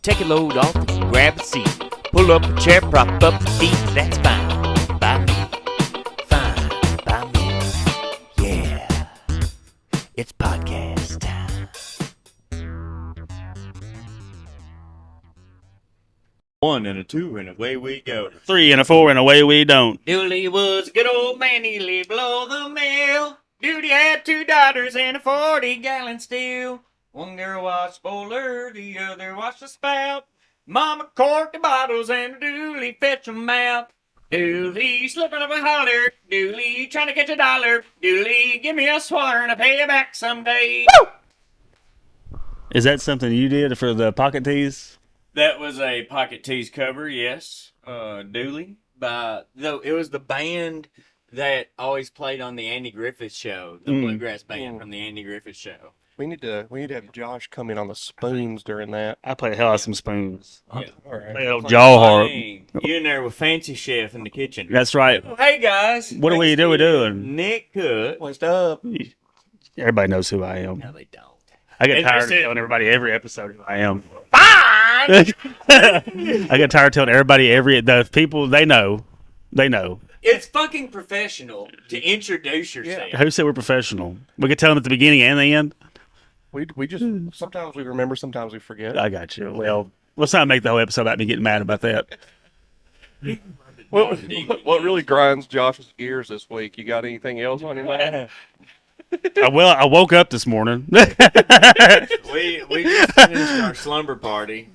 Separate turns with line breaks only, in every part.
Take a load off and grab a seat. Pull up a chair, prop up your feet. That's fine by me. Fine by me. Yeah. It's podcast time.
One and a two and away we go.
3 and a 4 and away we don't.
Dooley was a good old man, he lived below the mill. Dooley had 2 daughters and a 40-gallon still. One girl washed the boiler, the other washed the spout. Mama corked the bottles and Dooley fetched 'em out. Dooley slipping up a holler, Dooley trying to catch a dollar. Dooley, give me a swatter and I'll pay you back someday. Woo!
Is that something you did for the pocket tees?
That was a Pocket Tees cover, yes. Dooley.
Though it was the band that always played on the Andy Griffith Show, the bluegrass band from the Andy Griffith Show.
We need to have Josh come in on the spoons during that.
I play the hell out of some spoons.
Yeah.
All right.
Play old jaw harp.
Dang. You in there with Fancy Chef in the kitchen.
That's right.
Oh, hey guys.
What are we doing?
Nick Cook.
What's up?
Everybody knows who I am.
No, they don't.
I get
And
tired
that's
of
it.
telling everybody every episode who I am.
Fine!
I get tired of telling everybody the people they know. They know.
It's fucking professional to introduce yourself.
Who said we're professional? We could tell them at the beginning and the end.
We just sometimes we remember, sometimes we forget.
I got you. Well, let's not make the whole episode about me getting mad about that.
What really grinds Josh's gears this week? You got anything else on your mind?
I woke up this morning.
We just finished our slumber party.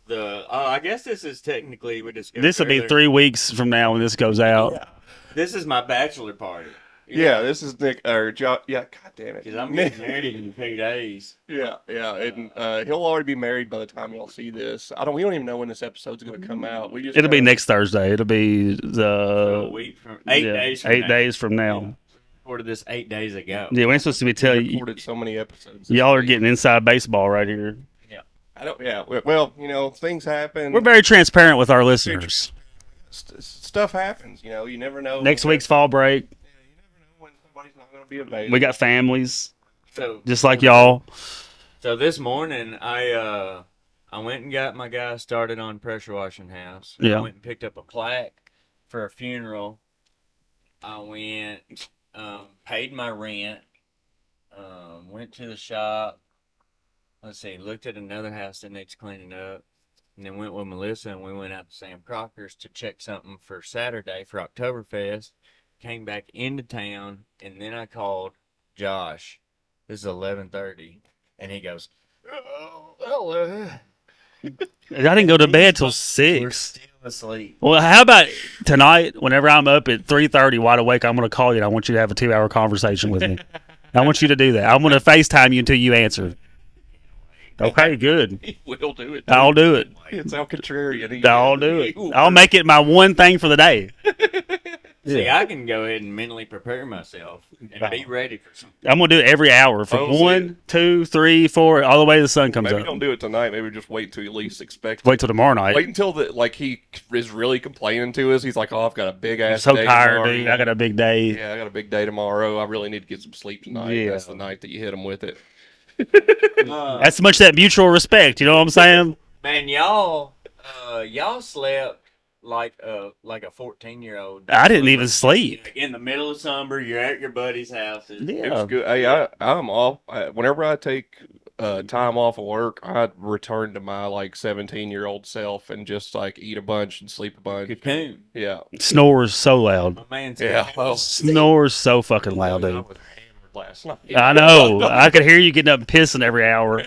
I guess this is technically
This will be 3 weeks from now when this goes out.
This is my bachelor party.
Yeah, this is Nick or Josh. Yeah, god damn it.
Because I'm getting married in 2 days.
Yeah, and he'll already be married by the time y'all see this. We don't even know when this episode's going to come out. We just
It'll be next Thursday. It'll be
A week from 8 days from
8
now.
days from now.
Recorded this 8 days ago.
Yeah, we're supposed to be telling you.
recorded so many episodes.
Y'all are getting inside baseball right here.
I don't. Yeah. Well, things happen.
We're very transparent with our listeners.
Stuff happens. You never know.
Next week's fall break.
You never know when somebody's not going to be available.
We got families,
So
just like y'all.
So this morning, I went and got my guy started on pressure washing house.
Yeah.
I went and picked up a plaque for a funeral. I went, paid my rent, went to the shop. Let's see, looked at another house that needs cleaning up, and then went with Melissa and we went out to Sam Crocker's to check something for Saturday for Oktoberfest. Came back into town, and then I called Josh. This is 11:30, and he goes, "Oh,
I didn't go to bed till
we're
6.
still asleep."
Well, how about tonight? Whenever I'm up at 3:30, wide awake, I'm going to call you. And I want you to have a 2-hour conversation with me. I want you to do that. I'm going to FaceTime you until you answer. Okay, good.
We'll do it.
I'll do it.
It's how contrarian.
I'll do it. I'll make it my one thing for the day.
See, I can go ahead and mentally prepare myself and be ready for something.
I'm gonna do it every hour from
Oh, see.
1, 2, 3, 4, all the way the sun comes
Maybe
up.
don't do it tonight. Maybe just wait till you least expect.
Wait till tomorrow night.
Wait until he is really complaining to us. He's like, "Oh, I've got a big
I'm
ass.
so
day
tired,
tomorrow.
dude. I got a big day.
Yeah, I got a big day tomorrow. I really need to get some sleep tonight."
Yeah.
That's the night that you hit him with it.
That's much that mutual respect. You know what I'm saying?
Man, y'all slept like a 14-year-old.
I didn't even sleep.
In the middle of summer, you're at your buddy's house.
It
Yeah.
was good. Hey, I'm off. Whenever I take time off of work, I return to my 17-year-old self and just eat a bunch and sleep a bunch.
Cocoon.
Yeah.
Snores so loud.
My man's
Yeah. Well,
Snores so fucking loud,
I
dude.
was hammered last night.
I know. I could hear you getting up and pissing every hour.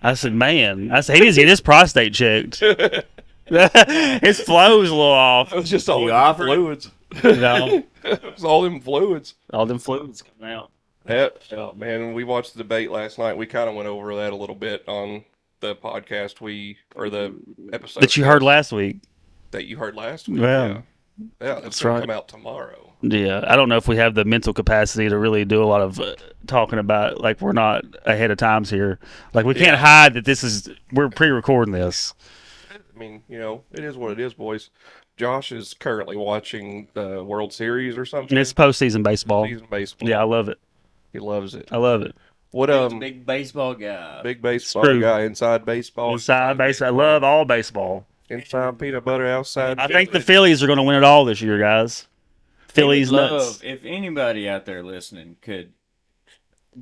I said, man. He needs to get his prostate checked. His flow's a little off.
It was just all
You
them
offered?
fluids.
You know,
It was all them fluids.
all them fluids coming out.
Yeah, man. We watched the debate last night. We kind of went over that a little bit on the podcast or the episode
That you heard last week.
that you heard last week.
Yeah.
That's
That's
gonna
right.
come out tomorrow.
Yeah, I don't know if we have the mental capacity to really do a lot of talking about, we're not ahead of times here. We can't hide that we're pre-recording this.
I mean, it is what it is, boys. Josh is currently watching the World Series or something.
And it's postseason baseball.
Season baseball.
Yeah, I love it.
He loves it.
I love it.
What
Big baseball guy.
big baseball
Screw.
guy inside baseball,
Inside baseball. I love all baseball.
inside peanut butter, outside.
I think the Phillies are going to win it all this year, guys. Phillies
He would
nuts.
love if anybody out there listening could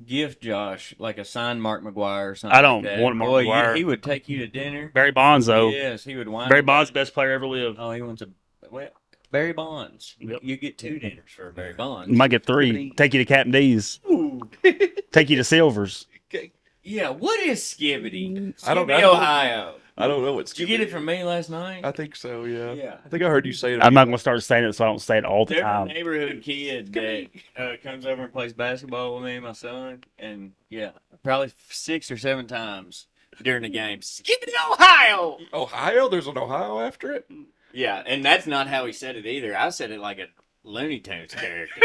gift Josh like a signed Mark McGuire or something.
I don't
like that.
want Mark
Boy,
McGuire.
he would take you to dinner.
Barry Bonds, though.
Yes, he would wine.
Barry
you
Bonds,
down.
best player ever lived.
Oh, he wants a well. Barry Bonds.
Yep.
You get 2 dinners for Barry Bonds.
You might get 3. Take you to Captain D's.
Ooh.
Take you to Silver's.
Yeah, what is Skibbity?
I don't
Skibbity,
know.
Ohio.
I don't know what's.
Did you get it from me last night?
I think so. Yeah.
Yeah.
I think I heard you say it.
I'm not going to start saying it so I don't say it all the
There's a
time.
neighborhood kid that comes over and plays basketball with me and my son, and yeah, probably 6 or 7 times during the game. Skibbity, Ohio.
Ohio. There's an Ohio after it.
Yeah, and that's not how he said it either. I said it like a Looney Tunes character.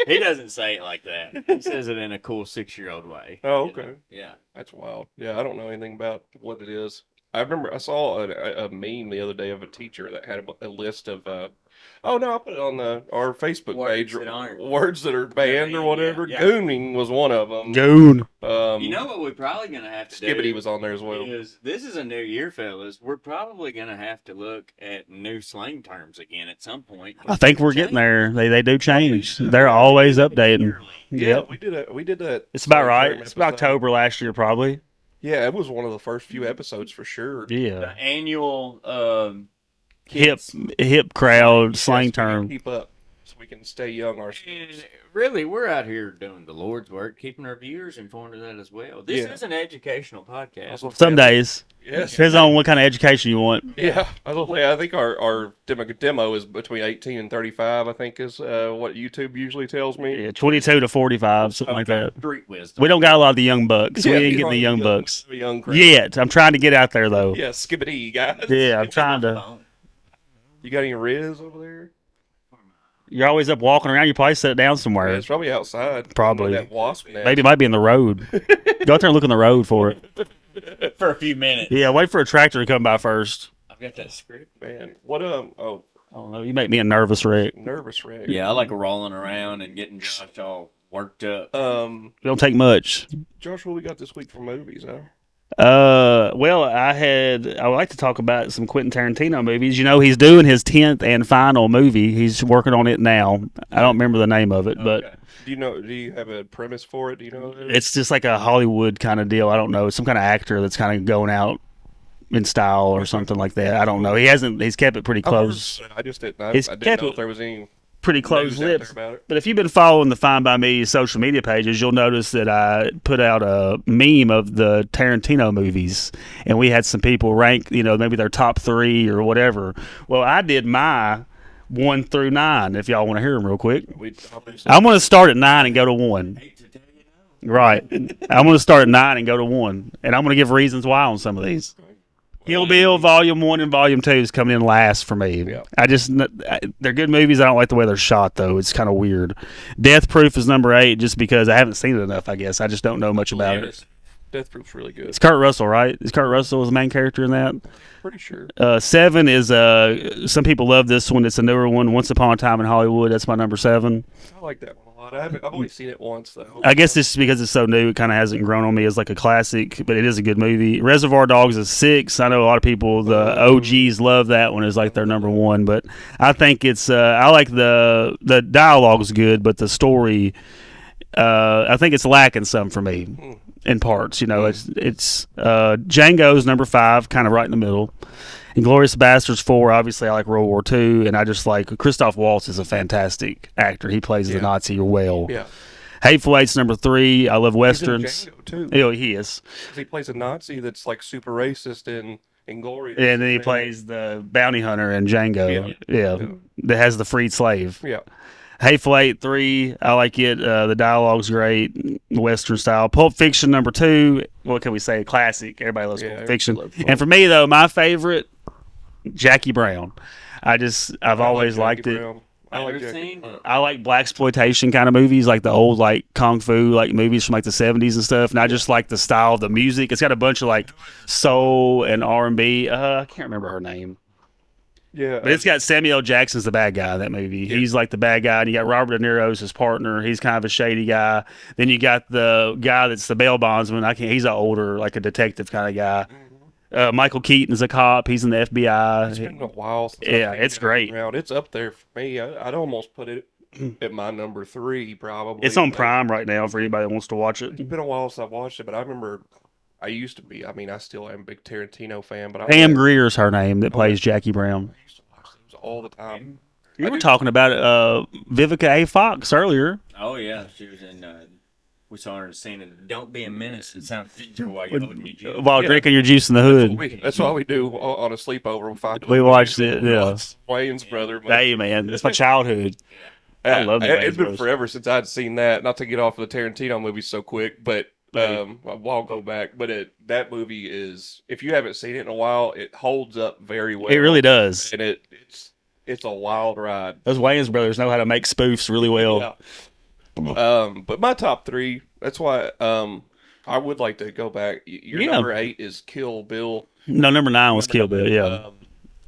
He doesn't say it like that. He says it in a cool 6-year-old way.
Oh,
you know?
okay.
Yeah.
That's wild. Yeah, I don't know anything about what it is. I remember I saw a meme the other day of a teacher that had a list of. Oh no, I put it on our Facebook
Words
page.
that aren't-
Words that are banned or
Yeah,
whatever.
yeah.
Gooning was one of them.
Goon.
You know what we're probably going to have to do?
Skibbity was on there as well.
This is a new year, fellas. We're probably going to have to look at new slang terms again at some point.
I think we're getting there. They do change. They're always updating.
Yeah,
Yep.
we did that.
It's about right.
same
It's about
episode.
October last year, probably.
Yeah, it was one of the first few episodes for sure.
Yeah.
The annual
Hip
kids.
crowd slang
Yes, we can
term.
keep up so we can stay young ourselves.
And really, we're out here doing the Lord's work, keeping our viewers informed of that as well. This
Yeah.
is an educational podcast.
Some days.
Yes.
Depends on what kind of education you want.
Yeah, I think our demo is between 18 and 35. I think is what YouTube usually tells me.
Yeah, 22 to 45, something like that.
Street wisdom.
We don't got a lot of the young bucks.
Yeah,
We ain't getting the young bucks
Young crowd.
yet. I'm trying to get out there though.
Yeah, skibbity guys.
Yeah, I'm trying to.
You got any Riz over there?
You're always up walking around. You probably sit down somewhere.
Yeah, it's probably outside.
Probably.
That wasp nest.
Maybe it might be in the road. Go out there and look in the road for it.
For a few minutes.
Yeah, wait for a tractor to come by first.
I've got that script.
Man, what oh,
I don't know. You make me a nervous wreck.
nervous wreck.
Yeah, I like rolling around and getting Josh all worked up.
It don't take much.
Josh, what we got this week for movies, huh?
Well, I would like to talk about some Quentin Tarantino movies. You know, he's doing his 10th and final movie. He's working on it now. I don't remember the name of it, but
Okay.
Do you have a premise for it? Do you know what it is?
it's just like a Hollywood kind of deal. I don't know. It's some kind of actor that's kind of going out in style or something like that. I don't know. He's kept it pretty close.
I just didn't. I
It's
didn't
kept
know
it
if there was any
Pretty close
news out there
lips.
about it.
But if you've been following the Find by Me social media pages, you'll notice that I put out a meme of the Tarantino movies, and we had some people rank, maybe their top 3 or whatever. Well, I did my 1 through 9. If y'all want to hear them real quick, I'm going to start at 9 and go to 1.
Hate to tell you no.
Right. I'm going to start at 9 and go to 1, and I'm going to give reasons why on some of these. Kill Bill Volume 1 and Volume 2 is coming in last for me.
Yeah.
They're good movies. I don't like the way they're shot, though. It's kind of weird. Death Proof is number 8 just because I haven't seen it enough, I guess. I just don't know much about it.
Death Proof's really good.
It's Kurt Russell, right? Is Kurt Russell the main character in that?
Pretty sure.
7 is, some people love this one. It's a newer one, Once Upon a Time in Hollywood. That's my number 7.
I like that one a lot. I've only seen it once though.
I guess it's because it's so new, it kind of hasn't grown on me as like a classic, but it is a good movie. Reservoir Dogs is 6. I know a lot of people, the OGs, love that one as like their number 1, but I think it's I like the dialogue's good, but the story, I think it's lacking some for me in parts. It's Django's number 5, kind of right in the middle. Inglourious Bastards 4, obviously I like World War II, and I just like Christoph Waltz is a fantastic actor. He plays the Nazi well.
Yeah.
Hateful Eight's number 3. I love westerns.
He's in Django too.
He is.
'Cause he plays a Nazi that's like super racist and Inglorious.
And then he plays the bounty hunter in Django. Yeah. That has the freed slave.
Yeah.
Hateful Eight 3, I like it. The dialogue's great, Western style. Pulp Fiction number 2, what can we say? Classic. Everybody loves Pulp Fiction. And for me though, my favorite, Jackie Brown. I've always liked it.
I like
Ever
Jackie
seen?
Brown.
I like blaxploitation kind of movies, like the old like kung fu like movies from like the 70s and stuff. And I just like the style of the music. It's got a bunch of like soul and R&B. I can't remember her name.
Yeah,
But it's got Samuel L. Jackson's the bad guy in that movie.
Yeah.
He's like the bad guy, and you got Robert De Niro's his partner. He's kind of a shady guy. Then you got the guy that's the bail bondsman. He's an older, like a detective kind of guy. Michael Keaton's a cop. He's in the FBI.
it's been a while since
Yeah,
I've seen
it's
it
great.
around. It's up there for me. I'd almost put it at my number 3, probably.
It's on
but
Prime right now for anybody that wants to watch
It's
it.
been a while since I watched it, but I remember I used to be. I mean, I still am a big Tarantino fan, but
Pam Greer's her name that plays Jackie Brown.
I used to watch those all the time.
You were talking about Vivica A. Fox earlier.
Oh yeah, she was in. We saw her in the scene of "Don't Be a Menace" in San Francisco while you're holding your juice.
While
Yeah.
drinking your juice in the hood.
That's why we do on a sleepover.
We watched it, yeah.
Wayne's brother.
Hey, man, that's my childhood. I love the
It's
Wayans
been
brothers.
forever since I'd seen that. Not to get off of the Tarantino movies so quick, but I'll go back. But that movie is, if you haven't seen it in a while, it holds up very well.
It really does.
and it's a wild ride.
Those Wayans brothers know how to make spoofs really well.
Yeah. But my top 3. That's why I would like to go back. Your
Yeah.
number 8 is Kill Bill.
No, number 9 was Kill Bill. Yeah,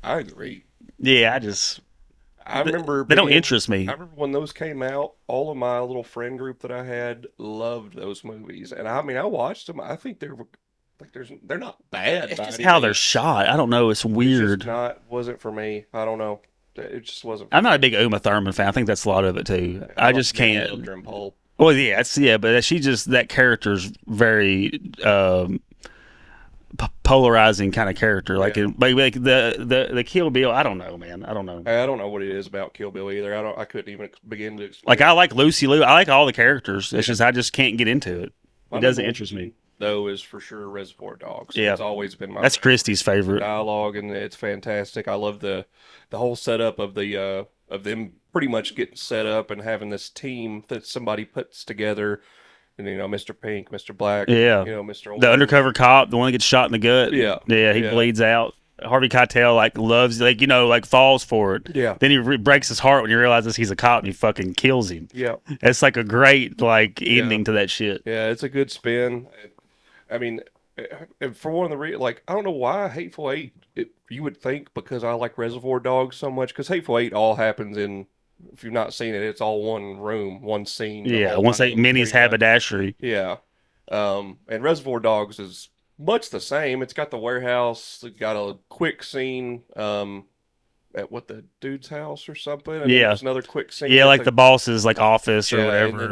I agree.
yeah.
I remember
They don't
being-
interest me.
I remember when those came out, all of my little friend group that I had loved those movies, and I mean, I watched them. I think they're not bad.
It's
by
just
any
how they're
means.
shot. I don't know. It's
It's
weird.
just wasn't for me. I don't know. It just wasn't.
I'm not a big Uma Thurman fan. I think that's a lot of it too. I just can't.
Children Pole.
Well, yeah, but she just that character's very polarizing kind of character. Like,
Yeah.
like the Kill Bill. I don't know, man. I don't know.
I don't know what it is about Kill Bill either. I couldn't even begin to explain.
Like, I like Lucy Liu. I like all the characters. It's just I just can't get into it.
My
It doesn't
number
interest me.
though is for sure Reservoir Dogs.
Yeah.
It's always been my
That's Christie's favorite.
dialogue, and it's fantastic. I love the whole setup of the of them pretty much getting set up and having this team that somebody puts together. And Mr. Pink, Mr. Black,
Yeah.
Mr. Old
The undercover cop, the one that gets shot in the gut.
Yeah.
Yeah, he
Yeah.
bleeds out. Harvey Keitel loves falls for it.
Yeah.
Then he breaks his heart when he realizes he's a cop and he fucking kills him.
Yeah,
It's like a great ending to that shit.
yeah, it's a good spin. I mean, and for one of the I don't know why Hateful Eight. You would think because I like Reservoir Dogs so much, because Hateful Eight all happens in. If you've not seen it, it's all one room, one scene. the
Yeah,
whole
once
time.
they Minnie's
Pretty much.
haberdashery.
Yeah. And Reservoir Dogs is much the same. It's got the warehouse, it's got a quick scene at the dude's house or something. And then
Yeah.
there's another quick scene.
Yeah,
at
like the boss's office or whatever.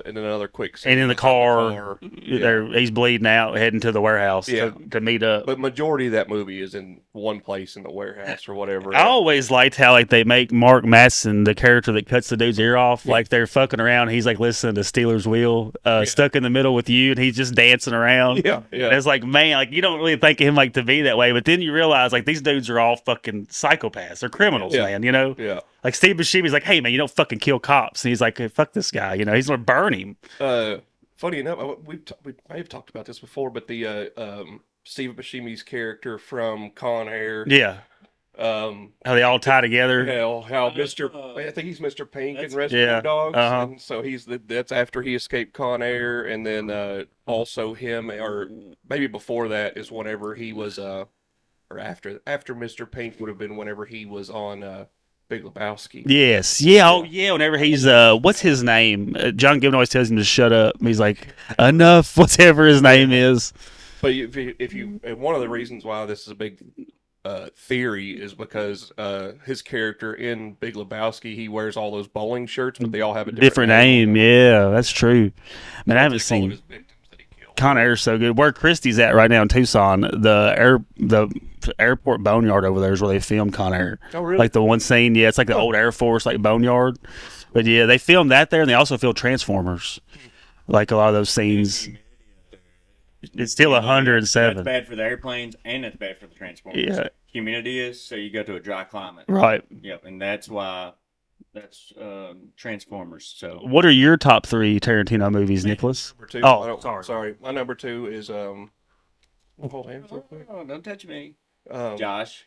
And then another quick scene.
And in the
at
car,
Yeah.
he's bleeding out, heading to the warehouse
Yeah.
to meet up.
But majority of that movie is in one place in the warehouse or whatever.
I always liked how they make Mark Masson, the character that cuts the dude's ear off, like they're fucking around. He's like listening to Steelers Wheel, stuck in the middle with you, and he's just dancing around.
Yeah, yeah.
And it's like, man, like you don't really think of him like to be that way, but then you realize like these dudes are all fucking psychopaths. They're criminals,
Yeah.
man. You know,
Yeah.
like Steve Buscemi's like, hey man, you don't fucking kill cops, and he's like, hey, fuck this guy. He's gonna burn him.
Funny enough, we may have talked about this before, but the Steve Buscemi's character from Con Air.
Yeah,
Um,
how they all tie together.
how Mr. I think he's Mr. Pink in
That's-
Reservoir
Yeah,
Dogs,
uh-huh.
and so that's after he escaped Con Air, and then also him, or maybe before that is whenever he was or after Mr. Pink would have been whenever he was on Big Lebowski.
Yes. Yeah. Oh, yeah. Whenever he's what's his name? John Gibbon always tells him to shut up. He's like, enough. Whatever his name is.
But if you and one of the reasons why this is a big theory is because his character in Big Lebowski, he wears all those bowling shirts, but they all have a
Different name. Yeah, that's true. Man, I haven't seen
His victims that he killed.
Con Air's so good. Where Christie's at right now in Tucson, the airport boneyard over there is where they filmed Con Air.
Oh, really?
Like the one scene, yeah, it's like the old Air Force like boneyard. But yeah, they filmed that there, and they also filmed Transformers. Like a lot of those scenes. It's still
That's
107.
bad for the airplanes and it's bad for the Transformers.
Yeah.
Humidity is, so you go to a dry climate.
Right.
Yep, and that's why that's Transformers. So
What are your top 3 Tarantino movies, Nicholas?
Number two.
Oh,
I don't-
sorry.
sorry. My number 2 is hold hands real quick.
oh, don't touch me,
Um,
Josh.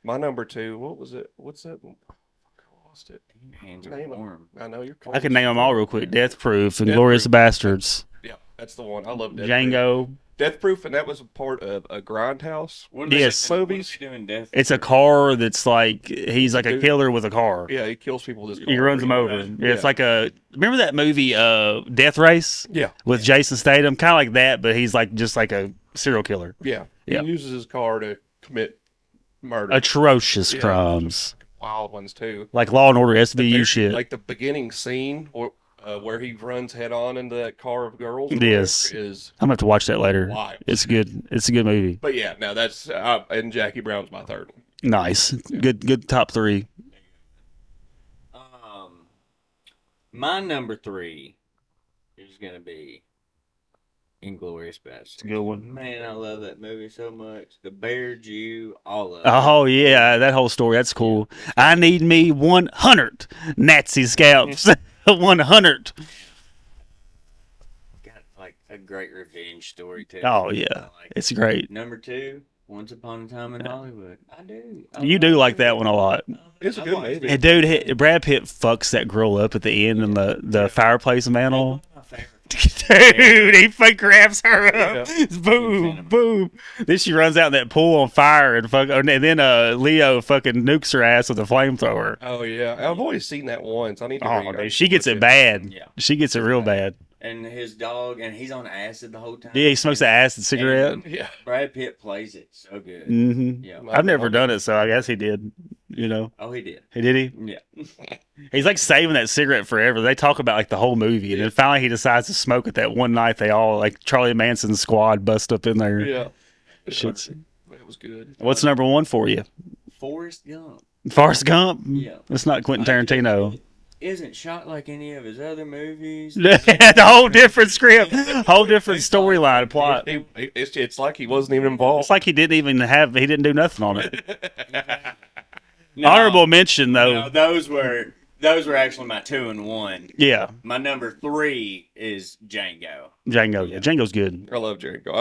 my number 2. What was it? What's that? I lost it.
Hands
Name
are
it.
warm.
I know you're.
I can name them all real quick. Death Proof,
Death
Inglorious
Proof.
Bastards,
Yeah, that's the one. I love that.
Django.
Death Proof, and that was a part of a Grindhouse.
What are they
Yes.
doing-
Movies.
What are they doing Death?
It's a car that's like he's like a
Dude.
killer with a car.
Yeah, he kills people with his
He
car.
runs them over.
Right.
Yeah, it's like a remember that movie Death Race
Yeah,
with Jason Statham, kind of like that, but he's like just like a serial killer.
yeah.
Yeah.
He uses his car to commit murder.
Atrocious
Yeah.
crimes,
Wild ones too.
like Law and Order
The
SVU
very-
shit.
Like the beginning scene where he runs head on into that car of girls. or
Yes.
whatever is.
I'm gonna have to watch that later.
Wild.
It's good. It's a good movie.
But yeah, no, that's and Jackie Brown's my third.
Nice. Good top three.
My number 3 is gonna be Inglorious Bastards.
Good one.
Man, I love that movie so much. The Bear Jew, all of it.
Oh yeah, that whole story. That's cool. I need me 100 Nazi scalps. 100.
Got like a great revenge story too.
Oh yeah,
I like
it's great.
Number 2, Once Upon a Time in Hollywood. I do.
You do like that one a lot.
It's a good movie.
And dude, Brad Pitt fucks that girl up at the end in the fireplace mantle.
My favorite.
Dude, he fucking grabs her up.
Yeah.
Boom, boom. Then she runs out in that pool on fire and then Leo fucking nukes her ass with a flamethrower.
Oh yeah, I've always seen that once. I need to.
Oh, dude, she gets it bad.
Yeah.
She gets it real bad.
And his dog, and he's on acid the whole time.
Yeah, he smokes an acid cigarette.
And
Yeah.
Brad Pitt plays it so good.
Mm-hmm.
Yeah.
I've never done it, so I guess he did. You know,
Oh, he did.
did he?
Yeah.
He's like saving that cigarette forever. They talk about like the whole movie, and then finally he decides to smoke it that one night. They all like Charlie Manson's squad bust up in there.
Yeah.
Shit's-
It was good.
What's number one for you?
Forrest Gump.
Forrest Gump?
Yeah.
It's not Quentin Tarantino.
Isn't shot like any of his other movies.
The whole different script, whole different storyline plot.
It's like he wasn't even involved.
It's like he didn't do nothing on it.
No,
Honorable mention though.
No, those were actually my 2 and 1.
Yeah,
My number 3 is Django.
Django. Yeah, Django's good.
I love Django.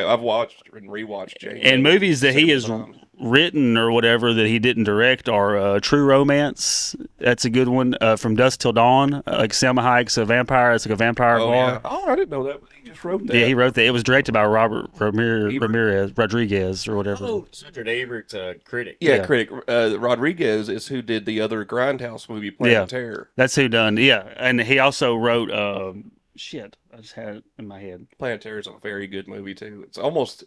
I've watched and rewatched Django.
And movies that he has
several times.
written or whatever that he didn't direct are True Romance. That's a good one. From Dusk Till Dawn. Like Selma Hayek's a vampire. It's like a vampire
Oh,
bar.
yeah. Oh, I didn't know that. He just wrote that.
Yeah, he wrote that. It was directed by Robert
Ebert.
Rodriguez or whatever.
Oh, Richard Ebert's a critic.
Yeah,
Yeah.
critic. Rodriguez is who did the other Grindhouse movie, Planet
Yeah.
Terror.
That's who done. Yeah, and he also wrote. Shit, I just had it in my head.
Planet Terror is a very good movie too. It's almost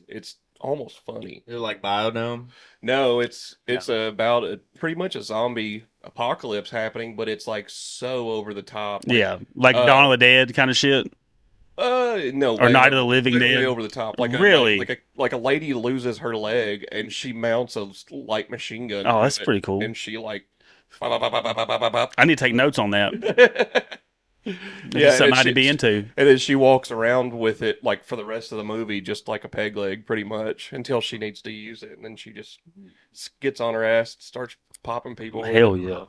funny.
Is it like Biodome?
No, it's about pretty much a zombie apocalypse happening, but it's like so over the top. Like,
Yeah, like Dawn of the Dead kind of shit,
no,
or
way
Night of the Living
way
Dead.
over the top. Like
Really?
like a lady loses her leg and she mounts a light machine gun.
Oh,
to
that's
it,
pretty cool.
And she like. bop, bop, bop, bop, bop, bop, bop.
I need to take notes on that.
Yeah,
That's something
and
I'd be into.
And then she walks around with it like for the rest of the movie, just like a peg leg, pretty much, until she needs to use it, and then she just gets on her ass, and starts popping people.
Hell yeah.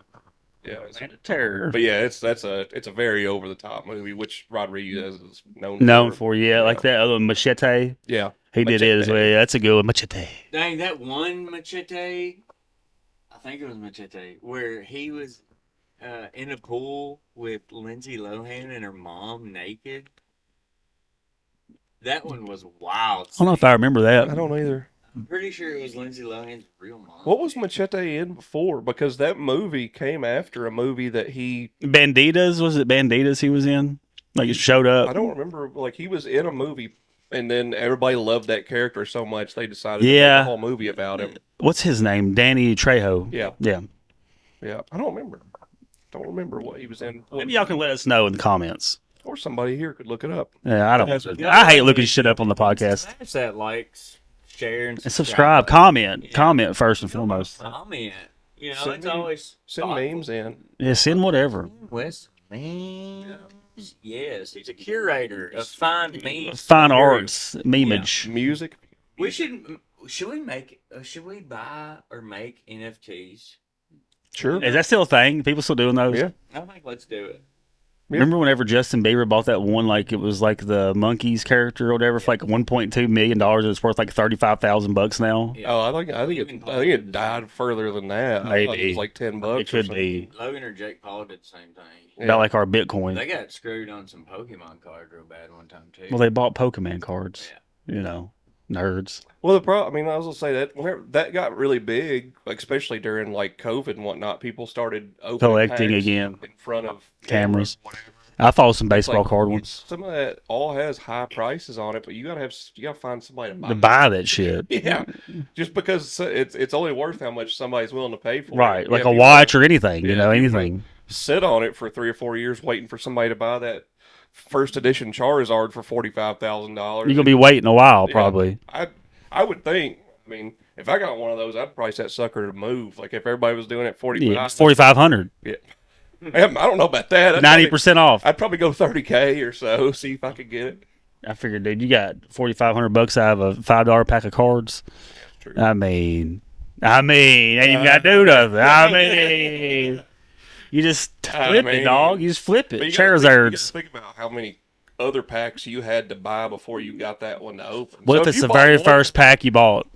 Yeah. it's-
Terror.
But yeah, it's a very over the top movie, which Rodriguez is
Known for, yeah, like that other one, Machete.
Yeah.
He did it as well. Yeah, that's a good one. Machete.
Dang, that one Machete, I think it was Machete, where he was in a pool with Lindsay Lohan and her mom naked. That one was wild.
I don't know if I remember that.
I don't either.
I'm pretty sure it was Lindsay Lohan's real mom.
What was Machete in before? Because that movie came after a movie that he.
Banditas, was it Banditas he was in? Like it showed
I
up.
don't remember. Like he was in a movie, and then everybody loved that character so much they decided to
Yeah.
make a whole movie about him.
What's his name? Danny Trejo.
Yeah.
Yeah.
Yeah. I don't remember. Don't remember what he was in.
Maybe y'all can let us know in the comments.
Or somebody here could look it up.
Yeah, I
That's
don't.
it.
I hate looking shit up on the podcast.
Smash that likes, share, and
And subscribe, comment, comment first and foremost.
Comment. You know,
Send
it's
me-
always
Send
thoughtful.
memes in.
Yeah, send whatever.
Wes memes. Yes, he's a curator of fine memes.
Fine arts, memeage.
Music.
We should we make should we buy or make NFTs?
Sure.
Is that still a thing? People still doing those?
Yeah.
I think let's do it.
Yeah.
Remember whenever Justin Bieber bought that one, like it was like the Monkeys character or whatever, for like $1.2 million, and it's worth like $35,000 now.
Yeah.
Oh, I think it died further than that. I thought it
Maybe.
was like $10.
It could be
Logan or Jake Paul did the same thing.
Yeah.
about like our Bitcoin.
They got screwed on some Pokemon cards real bad one time too.
Well, they bought Pokemon cards.
Yeah.
nerds
Well, the problem, I mean, I was gonna say that whenever that got really big, like especially during like COVID and whatnot, people started opening
collecting
packs
again.
in front of
Cameras.
whatever.
I follow some
It's
baseball
like
card ones
some of that all has high prices on it, but you gotta find somebody to buy
to
it.
buy that shit.
Yeah, just because it's only worth how much somebody's willing to pay for it.
Right,
Yeah,
like
if
a
you wanna,
watch or anything,
yeah, if you wanna
anything.
sit on it for 3 or 4 years waiting for somebody to buy that first edition Charizard for
You're
$45,000.
gonna be waiting a while,
Yeah,
probably.
I would think. I mean, if I got one of those, I'd price that sucker to move. Like if everybody was doing it
Yeah,
45,
4,500,
yeah. I don't know about that.
90% off.
I'd probably go 30K or so, see if I could get it.
I figured, dude, you got $4,500 out of a $5 pack of cards.
True.
I mean, ain't even got to do nothing. I mean, you just flip it, dog. You just flip it.
But you gotta
Charizards.
think about how many other packs you had to buy before you got that one to open.
What
So
if it's
you
the
bought
very
one,
first pack you bought?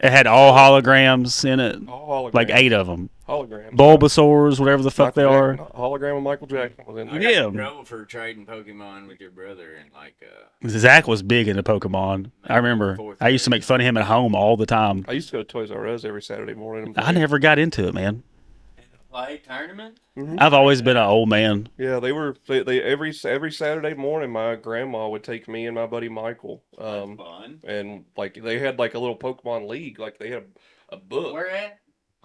It had all holograms in it,
all hologram,
like 8 of them.
hologram,
Bulbasaurs, whatever the fuck they
Michael
are.
Jackson, hologram of Michael Jackson was in
I
there.
got in
Yeah.
trouble for trading Pokemon with your brother and
Zach was big into Pokemon. I remember. I used to make fun of him at home all the time.
I used to go to Toys R Us every Saturday morning.
I never got into it, man.
play tournament.
I've always been an old man.
Yeah, they every Saturday morning. My grandma would take me and my buddy Michael,
Fun.
and like they had like a little Pokemon league. Like they had a book.
Where at?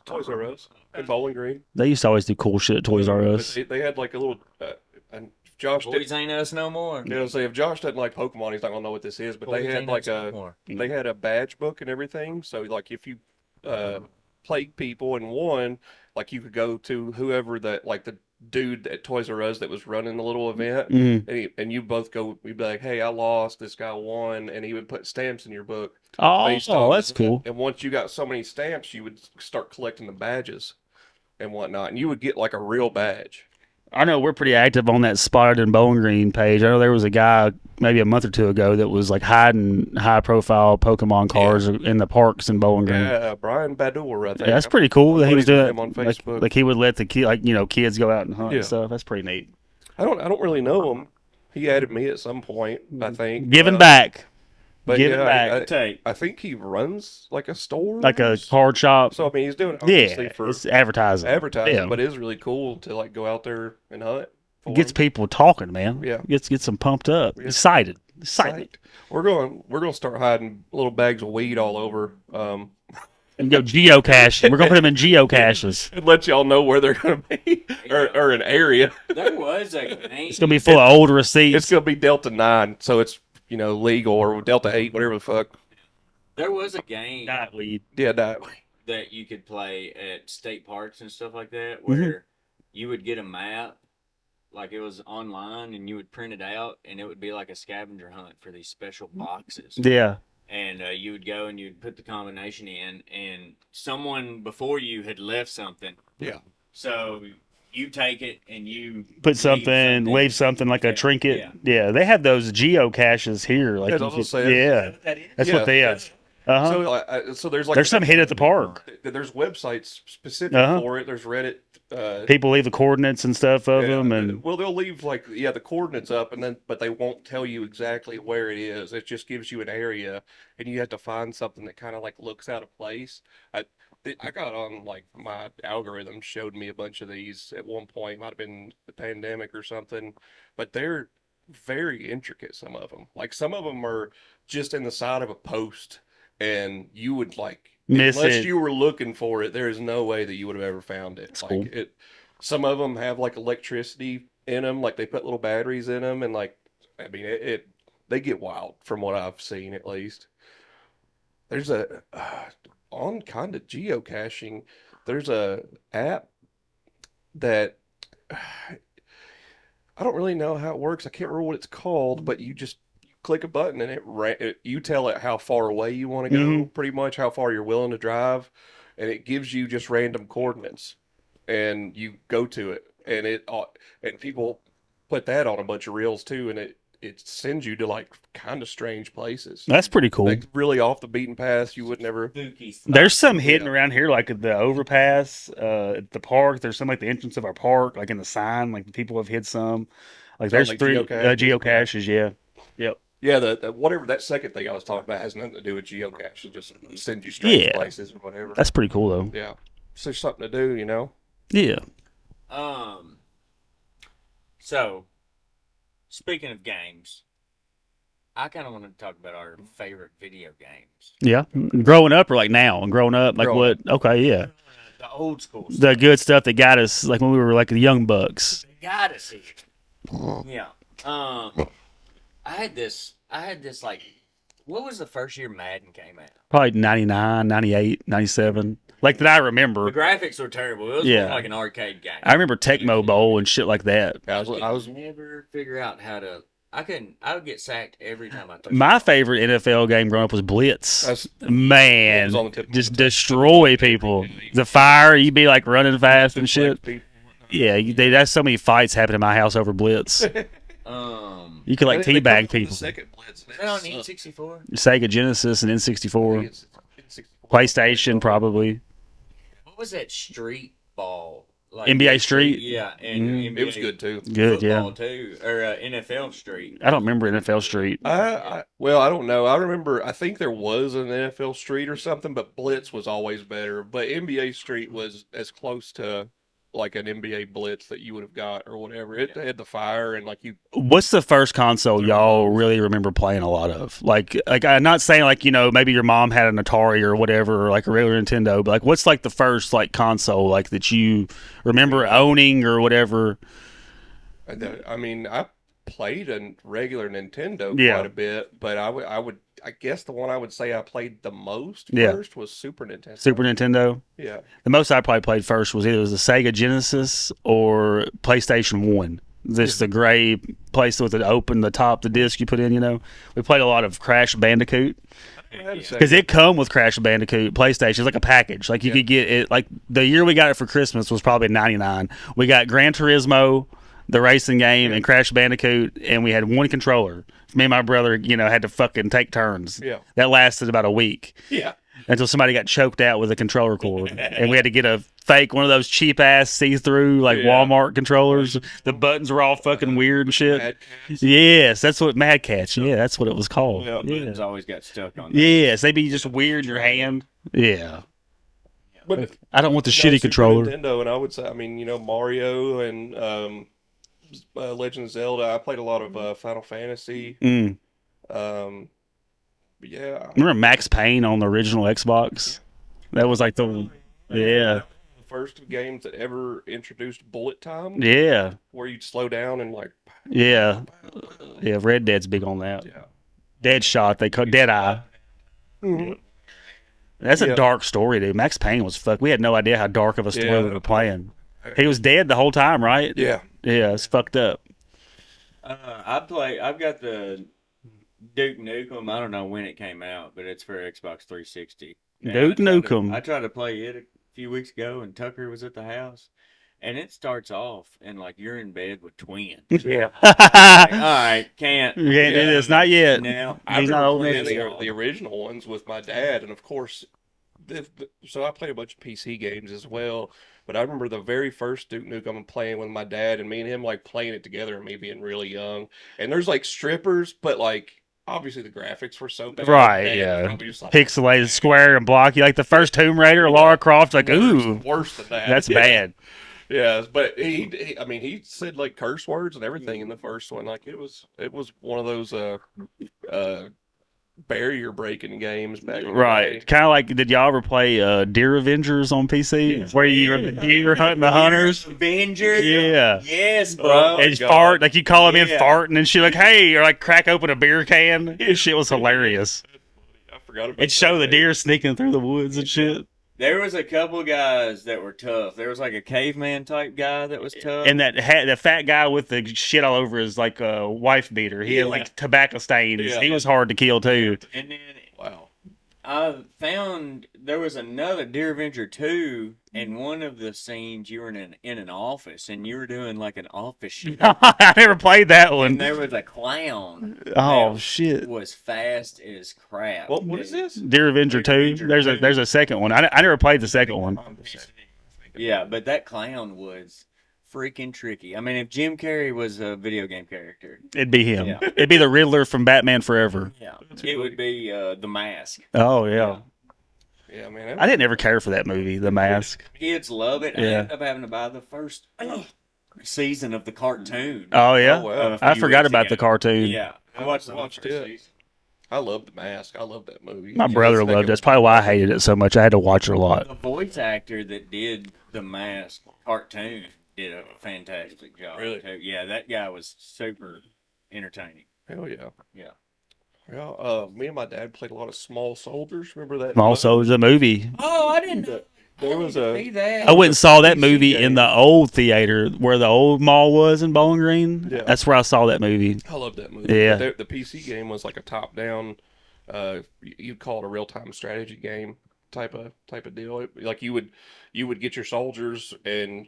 Toys R Us in Bowling Green.
They used to always do cool shit at Toys R
But
Us.
they had like a little. And Josh
Boys ain't us no more.
You know, say if Josh doesn't like Pokemon, he's not gonna know what this is. But they
Boys
had
ain't
like
us no more.
they had a badge book and everything. So like if you played people and won, like you could go to whoever that like the dude at Toys R Us that was running the little event,
Mhm.
and you both go. You'd be like, hey, I lost. This guy won, and he would put stamps in your book.
Oh,
based on
that's cool.
And once you got so many stamps, you would start collecting the badges and whatnot, and you would get like a real badge.
I know we're pretty active on that Spotted in Bowling Green page. I know there was a guy maybe a month or two ago that was like hiding high profile Pokemon cards in the parks in Bowling Green.
Yeah, Brian Badur, I think.
Yeah, that's pretty cool that he was doing
him on
that. Like,
Facebook.
like he would let the kids go out and hunt
Yeah.
and stuff. That's pretty neat.
I don't really know him. He added me at some point, I think.
Giving back,
But
giving
yeah,
back,
Take.
I think he runs like a store,
like a card shop.
So I mean, he's doing it obviously
Yeah,
for
it's advertising.
advertising,
Yeah.
but it is really cool to like go out there and hunt. for
Gets
him.
people talking, man.
Yeah.
Gets them pumped up,
Yeah.
excited.
Psyched. We're gonna start hiding little bags of weed all over,
And go geocaching. We're gonna put them in geocaches.
and let y'all know where they're gonna be or an area.
There was a game.
It's gonna be full of old receipts.
It's gonna be Delta 9, so it's legal, or Delta 8, whatever the fuck.
There was a game
Not weed.
Yeah, that.
that you could play at state parks and stuff like that,
Mm-hmm.
where you would get a map, like it was online, and you would print it out, and it would be like a scavenger hunt for these special boxes.
Yeah.
And you would go and you'd put the combination in, and someone before you had left something.
Yeah.
So you take it and you
Put something, leave something like a
Yeah,
trinket.
yeah.
Yeah, they have those geocaches here. Like
Yeah,
you
that's what I'm
could-
saying.
yeah, that's
Yeah.
what they are. Uh-huh.
So there's like
There's some hid at the park.
There's websites specific
Uh-huh.
for it. There's Reddit.
People leave the coordinates and stuff of them, and
well, they'll leave the coordinates up, but they won't tell you exactly where it is. It just gives you an area, and you have to find something that kind of like looks out of place. I got on like my algorithm showed me a bunch of these at one point. Might have been the pandemic or something, but they're very intricate. Some of them, like some of them are just in the side of a post, and you would like.
Miss
Unless
it.
you were looking for it, there is no way that you would have ever found it.
That's
like
cool.
it, some of them have like electricity in them, like they put little batteries in them, and like I mean, they get wild from what I've seen at least. There's a on kind of geocaching. There's a app that I don't really know how it works. I can't remember what it's called, but you just click a button and you tell it how far away you want to go,
Mhm.
pretty much how far you're willing to drive, and it gives you just random coordinates, and you go to it, and and people put that on a bunch of reels too, and it sends you to like kind of strange places,
that's pretty cool.
like really off the beaten path. You would never.
spooky stuff.
There's some hidden
Yeah.
around here, like at the overpass, at the park. There's some like the entrance of our park, like in the sign. Like the people have hid some. Like
So,
there's
like,
three
geocaches?
geocaches. Yeah. Yep.
Yeah, the whatever that second thing I was talking about has nothing to do with geocache. It just sends you straight to
Yeah.
places or whatever.
That's pretty cool though.
Yeah, so there's something to do, you know.
Yeah.
So, speaking of games, I kind of want to talk about our favorite video games.
Yeah. Growing up or like now? And growing up, like
Growing
what? Okay, yeah.
The old school stuff.
The good stuff that got us, like when we were like the young bucks.
Got us here. Yeah. I had this like, what was the first year Madden came out?
Probably 99, 98, 97. Like that I
The
remember.
graphics were terrible. It was
Yeah.
more like an arcade game.
I remember Tecmo Bowl and shit like that.
I was
never figure out how to. I would get sacked every time I touched
My
the ball.
favorite NFL game growing up was Blitz.
That's-
Man,
it was on the tip of
just
my tongue.
destroy people. The fire, you'd be like running fast and shit.
People.
Yeah, there's so many fights happen in my house over Blitz. You could like
They come
teabag
with the
people.
second Blitz, and
Is that on
sucked.
N64?
Sega Genesis and N64,
It's
PlayStation probably.
What was that street ball? Like
NBA Street?
Yeah, and NBA
It was good too.
Good, yeah.
football too, or NFL Street.
I don't remember NFL Street.
Well, I don't know. I remember. I think there was an NFL Street or something, but Blitz was always better. But NBA Street was as close to like an NBA Blitz that you would have got or whatever. It had the fire and like you.
What's the first console y'all really remember playing a lot of? Like I'm not saying like, you know, maybe your mom had an Atari or whatever, or like a regular Nintendo, but like what's like the first like console like that you remember owning or whatever?
I mean, I played a regular Nintendo
Yeah.
quite a bit, but I guess the one I would say I played the most
Yeah.
first was Super Nintendo.
Super Nintendo?
Yeah.
The most I probably played first was either the Sega Genesis or PlayStation 1. Just the gray place with the top, the disc you put in, you know. We played a lot of Crash Bandicoot. Because it come with Crash Bandicoot PlayStation. It's like a package. Like you could get it. Like the year we got it for Christmas was probably '99. We got Gran Turismo, the racing game, and Crash Bandicoot, and we had one controller. Me and my brother, you know, had to fucking take turns.
Yeah.
That lasted about a week
Yeah.
until somebody got choked out with a controller cord, and we had to get a fake one of those cheap ass see-through like
Yeah.
Walmart controllers. The buttons were all fucking weird and shit.
Mad Cats.
Yes, that's what Mad Cats. Yeah, that's what it was called.
Yeah.
Yeah.
Buttons always got stuck on that.
Yes, they'd be just weird in your hand. Yeah.
But
I don't want the
no,
shitty
Super
controller.
Nintendo, and I would say, I mean, you know, Mario and Legend of Zelda. I played a lot of Final Fantasy.
Mm.
But yeah,
Remember Max Payne on the original Xbox? That was like the yeah,
the first games that ever introduced bullet time,
yeah,
where you'd slow down and like,
yeah, yeah. Red Dead's big on that.
yeah.
Deadshot, they call Dead Eye.
Mhm.
That's a
Yeah.
dark story, dude. Max Payne was fucked. We had no idea how dark of a story
Yeah.
we were playing. He was dead the whole time, right?
Yeah.
Yeah, it's fucked up.
I've got the Duke Nukem. I don't know when it came out, but it's for Xbox 360. And
Duke Nukem.
I tried to play it a few weeks ago, and Tucker was at the house, and it starts off and like you're in bed with twins.
Yeah.
Like, all right, can't.
You can't do this. Not yet.
Now,
I
He's not
remember
old
playing
enough.
the original ones with my dad, and of course, so I played a bunch of PC games as well. But I remember the very first Duke Nukem I'm playing with my dad, and me and him like playing it together, and me being really young. And there's like strippers, but like obviously the graphics were so bad.
Right,
Dad was
yeah.
probably just like,
Pixelated, square, and blocky. Like the first Tomb Raider, Lara Croft. Like, ooh,
worse than that.
that's
Yeah.
bad.
Yeah, but I mean, he said like curse words and everything in the first one. Like it was one of those barrier breaking games back in the
Right.
day.
Kind of like, did y'all ever play Deer Avengers on PC?
Yeah.
Where you were the deer hunting the hunters?
Avenger.
Yeah.
Yes, bro.
Oh,
And
God.
fart, like you call him in
Yeah.
farting and shit, like, hey, or like crack open a beer can. Shit was hilarious.
I forgot about
It'd show the
that.
deer sneaking through the woods and shit.
There was a couple guys that were tough. There was like a caveman type guy that was tough.
And the fat guy with the shit all over his like wife beater. He had
Yeah.
like tobacco stains.
Yeah.
He was hard to kill too.
And then
Wow.
I found there was another Deer Avenger 2, and one of the scenes you were in an office, and you were doing like an office shit.
I never played that
And
one.
there was a clown.
Oh
that
shit.
Was fast as crap.
What is this?
Deer Avenger 2. There's a second one. I never played the second one.
Yeah, but that clown was freaking tricky. I mean, if Jim Carrey was a video game character,
It'd be him.
Yeah.
It'd be the Riddler from Batman Forever.
yeah, it would be the Mask.
Oh yeah.
Yeah, man.
I didn't ever care for that movie, The Mask.
Kids love it. I
Yeah.
ended up having to buy the first season of the cartoon.
Oh yeah.
Oh, wow.
I forgot about the cartoon.
Yeah, I watched the
Watched
first
it.
season.
I love The Mask. I love that movie.
My
Yeah,
brother
the
loved it.
second-
That's probably why I hated it so much. I had to watch it a lot.
The voice actor that did the Mask cartoon did a fantastic job.
Really?
Too. Yeah, that guy was super entertaining.
Hell yeah.
Yeah.
Yeah, me and my dad played a lot of Small Soldiers. Remember that?
Also, it was a movie.
Oh, I didn't know.
There was a.
See that?
I went and saw that
PC
movie in
game.
the old theater where the old mall was in Bowling Green.
Yeah.
That's where I saw that movie.
I love that movie.
Yeah.
The PC game was like a top-down. You'd call it a real-time strategy game type of deal. Like you would get your soldiers and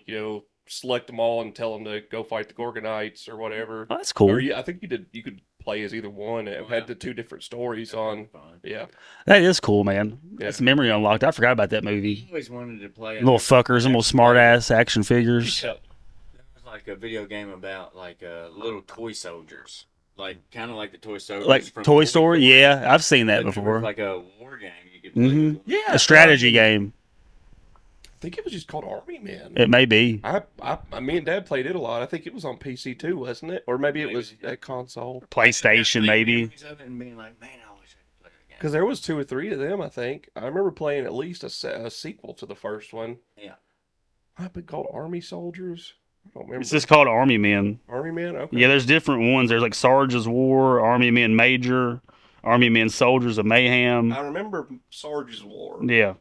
select them all and tell them to go fight the Gorgonites or whatever.
Oh, that's cool.
Or I think you could play as either one. It had the two different stories on.
Fun.
Yeah.
That is cool, man.
Yeah.
That's memory unlocked. I forgot about that movie.
I always wanted to play.
Little fuckers and little smart ass action figures.
There was like a video game about like little toy soldiers, like kind of like the toy soldiers,
Like
from
Toy Story? Yeah, I've seen that
But it was
before.
like a war game you could play.
Mhm.
with.
Yeah.
A strategy game.
I think it was just called Army Man.
It may be.
Me and Dad played it a lot. I think it was on PC too, wasn't it? Or maybe it was
Maybe.
at console.
PlayStation, maybe.
Memories of it and being like, man, I wish I could play that game.
Because there was 2 or 3 of them, I think. I remember playing at least a sequel to the first one.
Yeah.
Might be called Army Soldiers. I don't remember.
It's just called Army Men.
Army Man? Okay.
Yeah, there's different ones. There's like Sarge's War, Army Men Major, Army Men Soldiers of Mayhem.
I remember Sarge's War.
Yeah,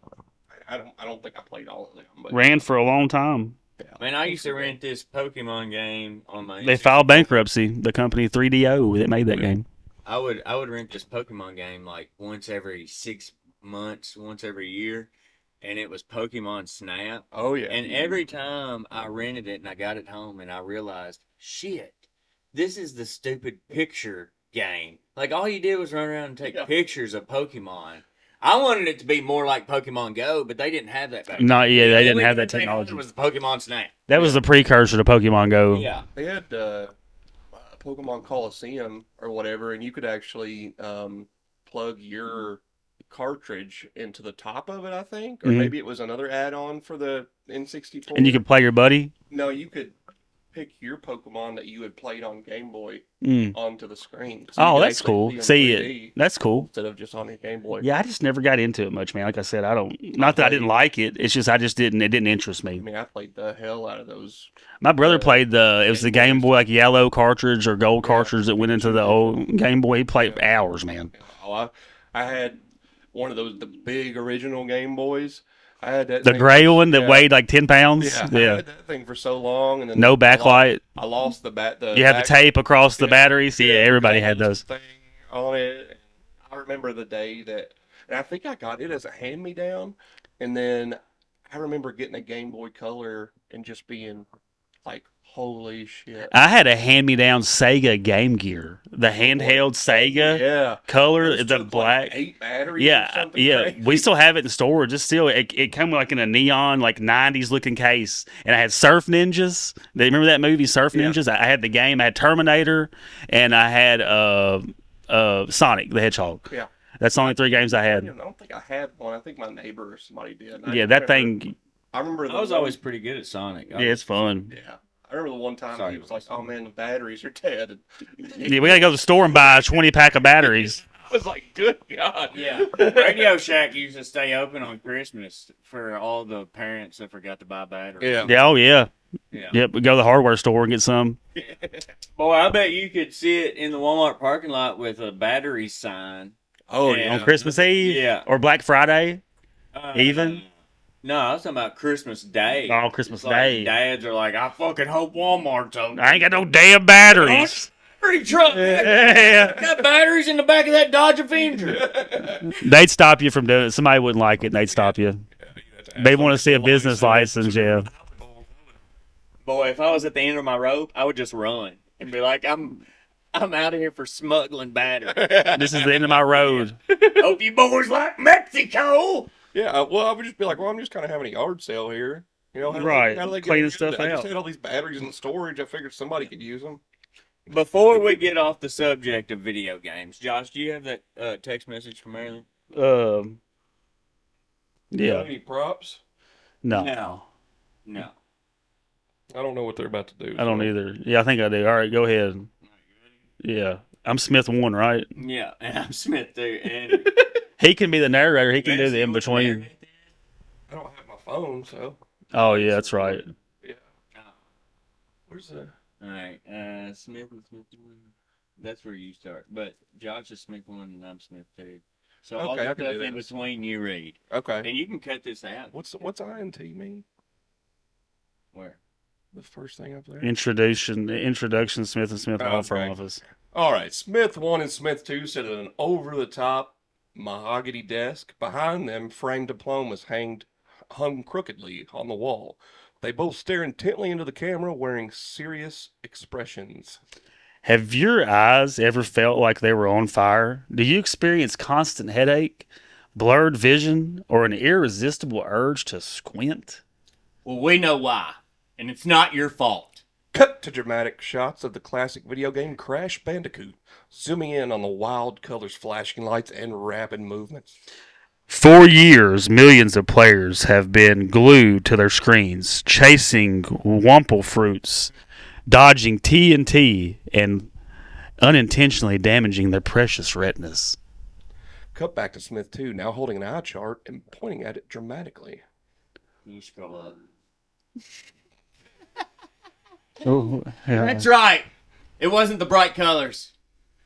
I don't think I played all of them. But
ran for a long time.
Man, I used to rent this Pokemon game on my.
They filed bankruptcy. The company 3DO that made that game.
I would rent this Pokemon game like once every 6 months, once every year, and it was Pokemon Snap.
Oh yeah.
And every time I rented it and I got it home and I realized, shit, this is the stupid picture game. Like all you did was run around and take pictures of Pokemon. I wanted it to be more like Pokemon Go, but they didn't have that back then.
Not yeah, they
The
didn't
only
have that
thing they had
technology.
was the Pokemon Snap.
That was the precursor to Pokemon Go.
Yeah.
They had Pokemon Coliseum or whatever, and you could actually plug your cartridge into the top of it, I think. Or
Mhm.
maybe it was another add-on for the N64.
And you could play your buddy.
No, you could pick your Pokemon that you had played on Game Boy
Mm.
onto the screen.
Oh,
you could
that's
actually
cool.
them
See
3D
it. That's cool.
instead of just on your Game Boy.
Yeah, I just never got into it much, man. Like I said, I don't. Not that I didn't like it. It's just I just didn't. It didn't interest
I
me.
mean, I played the hell out of those.
My brother played the. It was the Game Boy like yellow cartridge or gold
Yeah.
cartridge that went into the old Game Boy. He played hours, man.
Oh, I had one of those, the big original Game Boys. I had that
The
thing
gray
for-
one that
yeah.
weighed like 10 pounds.
Yeah, I
Yeah.
had that thing for so long, and then
No
I
backlight.
lost the bat.
You had the tape across the
Yeah.
batteries. Yeah, everybody had those.
Thing on it. And I remember the day that, and I think I got it as a hand-me-down, and then I remember getting a Game Boy Color and just being like, "Holy shit!"
I had a hand-me-down Sega Game Gear, the handheld Sega
Yeah,
color,
Those
the
took,
black.
like 8 batteries. Or
Yeah,
something
yeah.
crazy.
We still have it in storage. It's still it came like in a neon like 90s looking case, and I had Surf Ninjas. Do you remember that movie Surf
Yeah.
Ninjas? I had the game. I had Terminator, and I had Sonic the Hedgehog.
Yeah.
That's the only 3 games I
I
had.
don't think I had one. I think my neighbor or somebody did. And I
Yeah, that
remember-
thing.
I remember.
I was always pretty good at Sonic.
Yeah, it's fun.
Yeah. I remember the one time
Sorry.
he was like, "Oh man, the batteries are dead."
Yeah, we gotta go to the store and buy a 20 pack of batteries.
I was like, "Good God."
Yeah, Radio Shack used to stay open on Christmas for all the parents that forgot to buy batteries.
Yeah.
Yeah, oh yeah.
Yeah.
Yep, we go to the hardware store and get some.
Boy, I bet you could sit in the Walmart parking lot with a battery sign.
Oh
Yeah.
On Christmas Eve
Yeah.
or Black Friday.
Uh,
Even?
No, I was talking about Christmas Day.
Oh, Christmas
It's like
Day.
Dads are like, I fucking hope Walmart's open.
I ain't got no damn batteries.
Battery truck.
Yeah.
Got batteries in the back of that Dodge Avenger.
They'd stop you from doing it. Somebody wouldn't like it and they'd stop you. They want to see a business license, yeah.
Boy, if I was at the end of my rope, I would just run and be like, I'm out of here for smuggling batteries.
This is the end of my road.
Hope you boys like Mexico.
Yeah. Well, I would just be like, "Well, I'm just kind of having a yard sale here." You know,
Right.
how do they get
Cleaning
rid of
stuff
it? I just
out.
had all these batteries in storage. I figured somebody could use them.
Before we get off the subject of video games, Josh, do you have that text message from Marilyn?
Um, yeah.
Any props?
No.
No.
I don't know what they're about to do.
I don't
so.
either. Yeah, I think I do. All right, go ahead. Yeah. I'm Smith 1, right?
Yeah, and I'm Smith too. And
He can be the narrator. He can do the in between.
I don't have my phone, so
Oh, yeah, that's right.
yeah. Where's the?
All right, Smith and Smith 1. That's where you start. But Josh is Smith 1 and I'm Smith 2. So all
Okay,
the
I can
stuff
do
in
this.
between you read.
Okay.
And you can cut this out.
What's INT mean?
Where?
The first thing up there.
Introduction, Smith and Smith Law Firm
Okay.
Office.
All right. Smith 1 and Smith 2 sit at an over-the-top mahogany desk. Behind them, framed diplomas hung crookedly on the wall. They both stare intently into the camera, wearing serious expressions.
Have your eyes ever felt like they were on fire? Do you experience constant headache, blurred vision, or an irresistible urge to squint?
Well, we know why. And it's not your fault.
Cut to dramatic shots of the classic video game Crash Bandicoot, zooming in on the wild colors, flashing lights, and rapid movements.
For years, millions of players have been glued to their screens, chasing wumple fruits, dodging TNT, and unintentionally damaging their precious retinas.
Cut back to Smith 2, now holding an eye chart and pointing at it dramatically.
You scroll up.
Oh, yeah.
That's right. It wasn't the bright colors.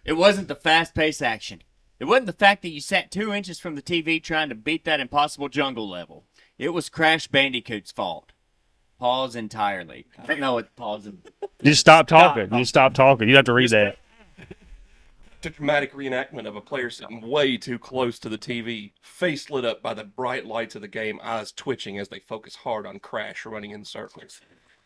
It wasn't the fast-paced action. It wasn't the fact that you sat 2 inches from the TV trying to beat that impossible jungle level. It was Crash Bandicoot's fault. Pause entirely. I don't know what pause is.
You stop talking. You stop talking. You have to read that.
A dramatic reenactment of a player sitting way too close to the TV, face lit up by the bright lights of the game, eyes twitching as they focus hard on Crash running in circles.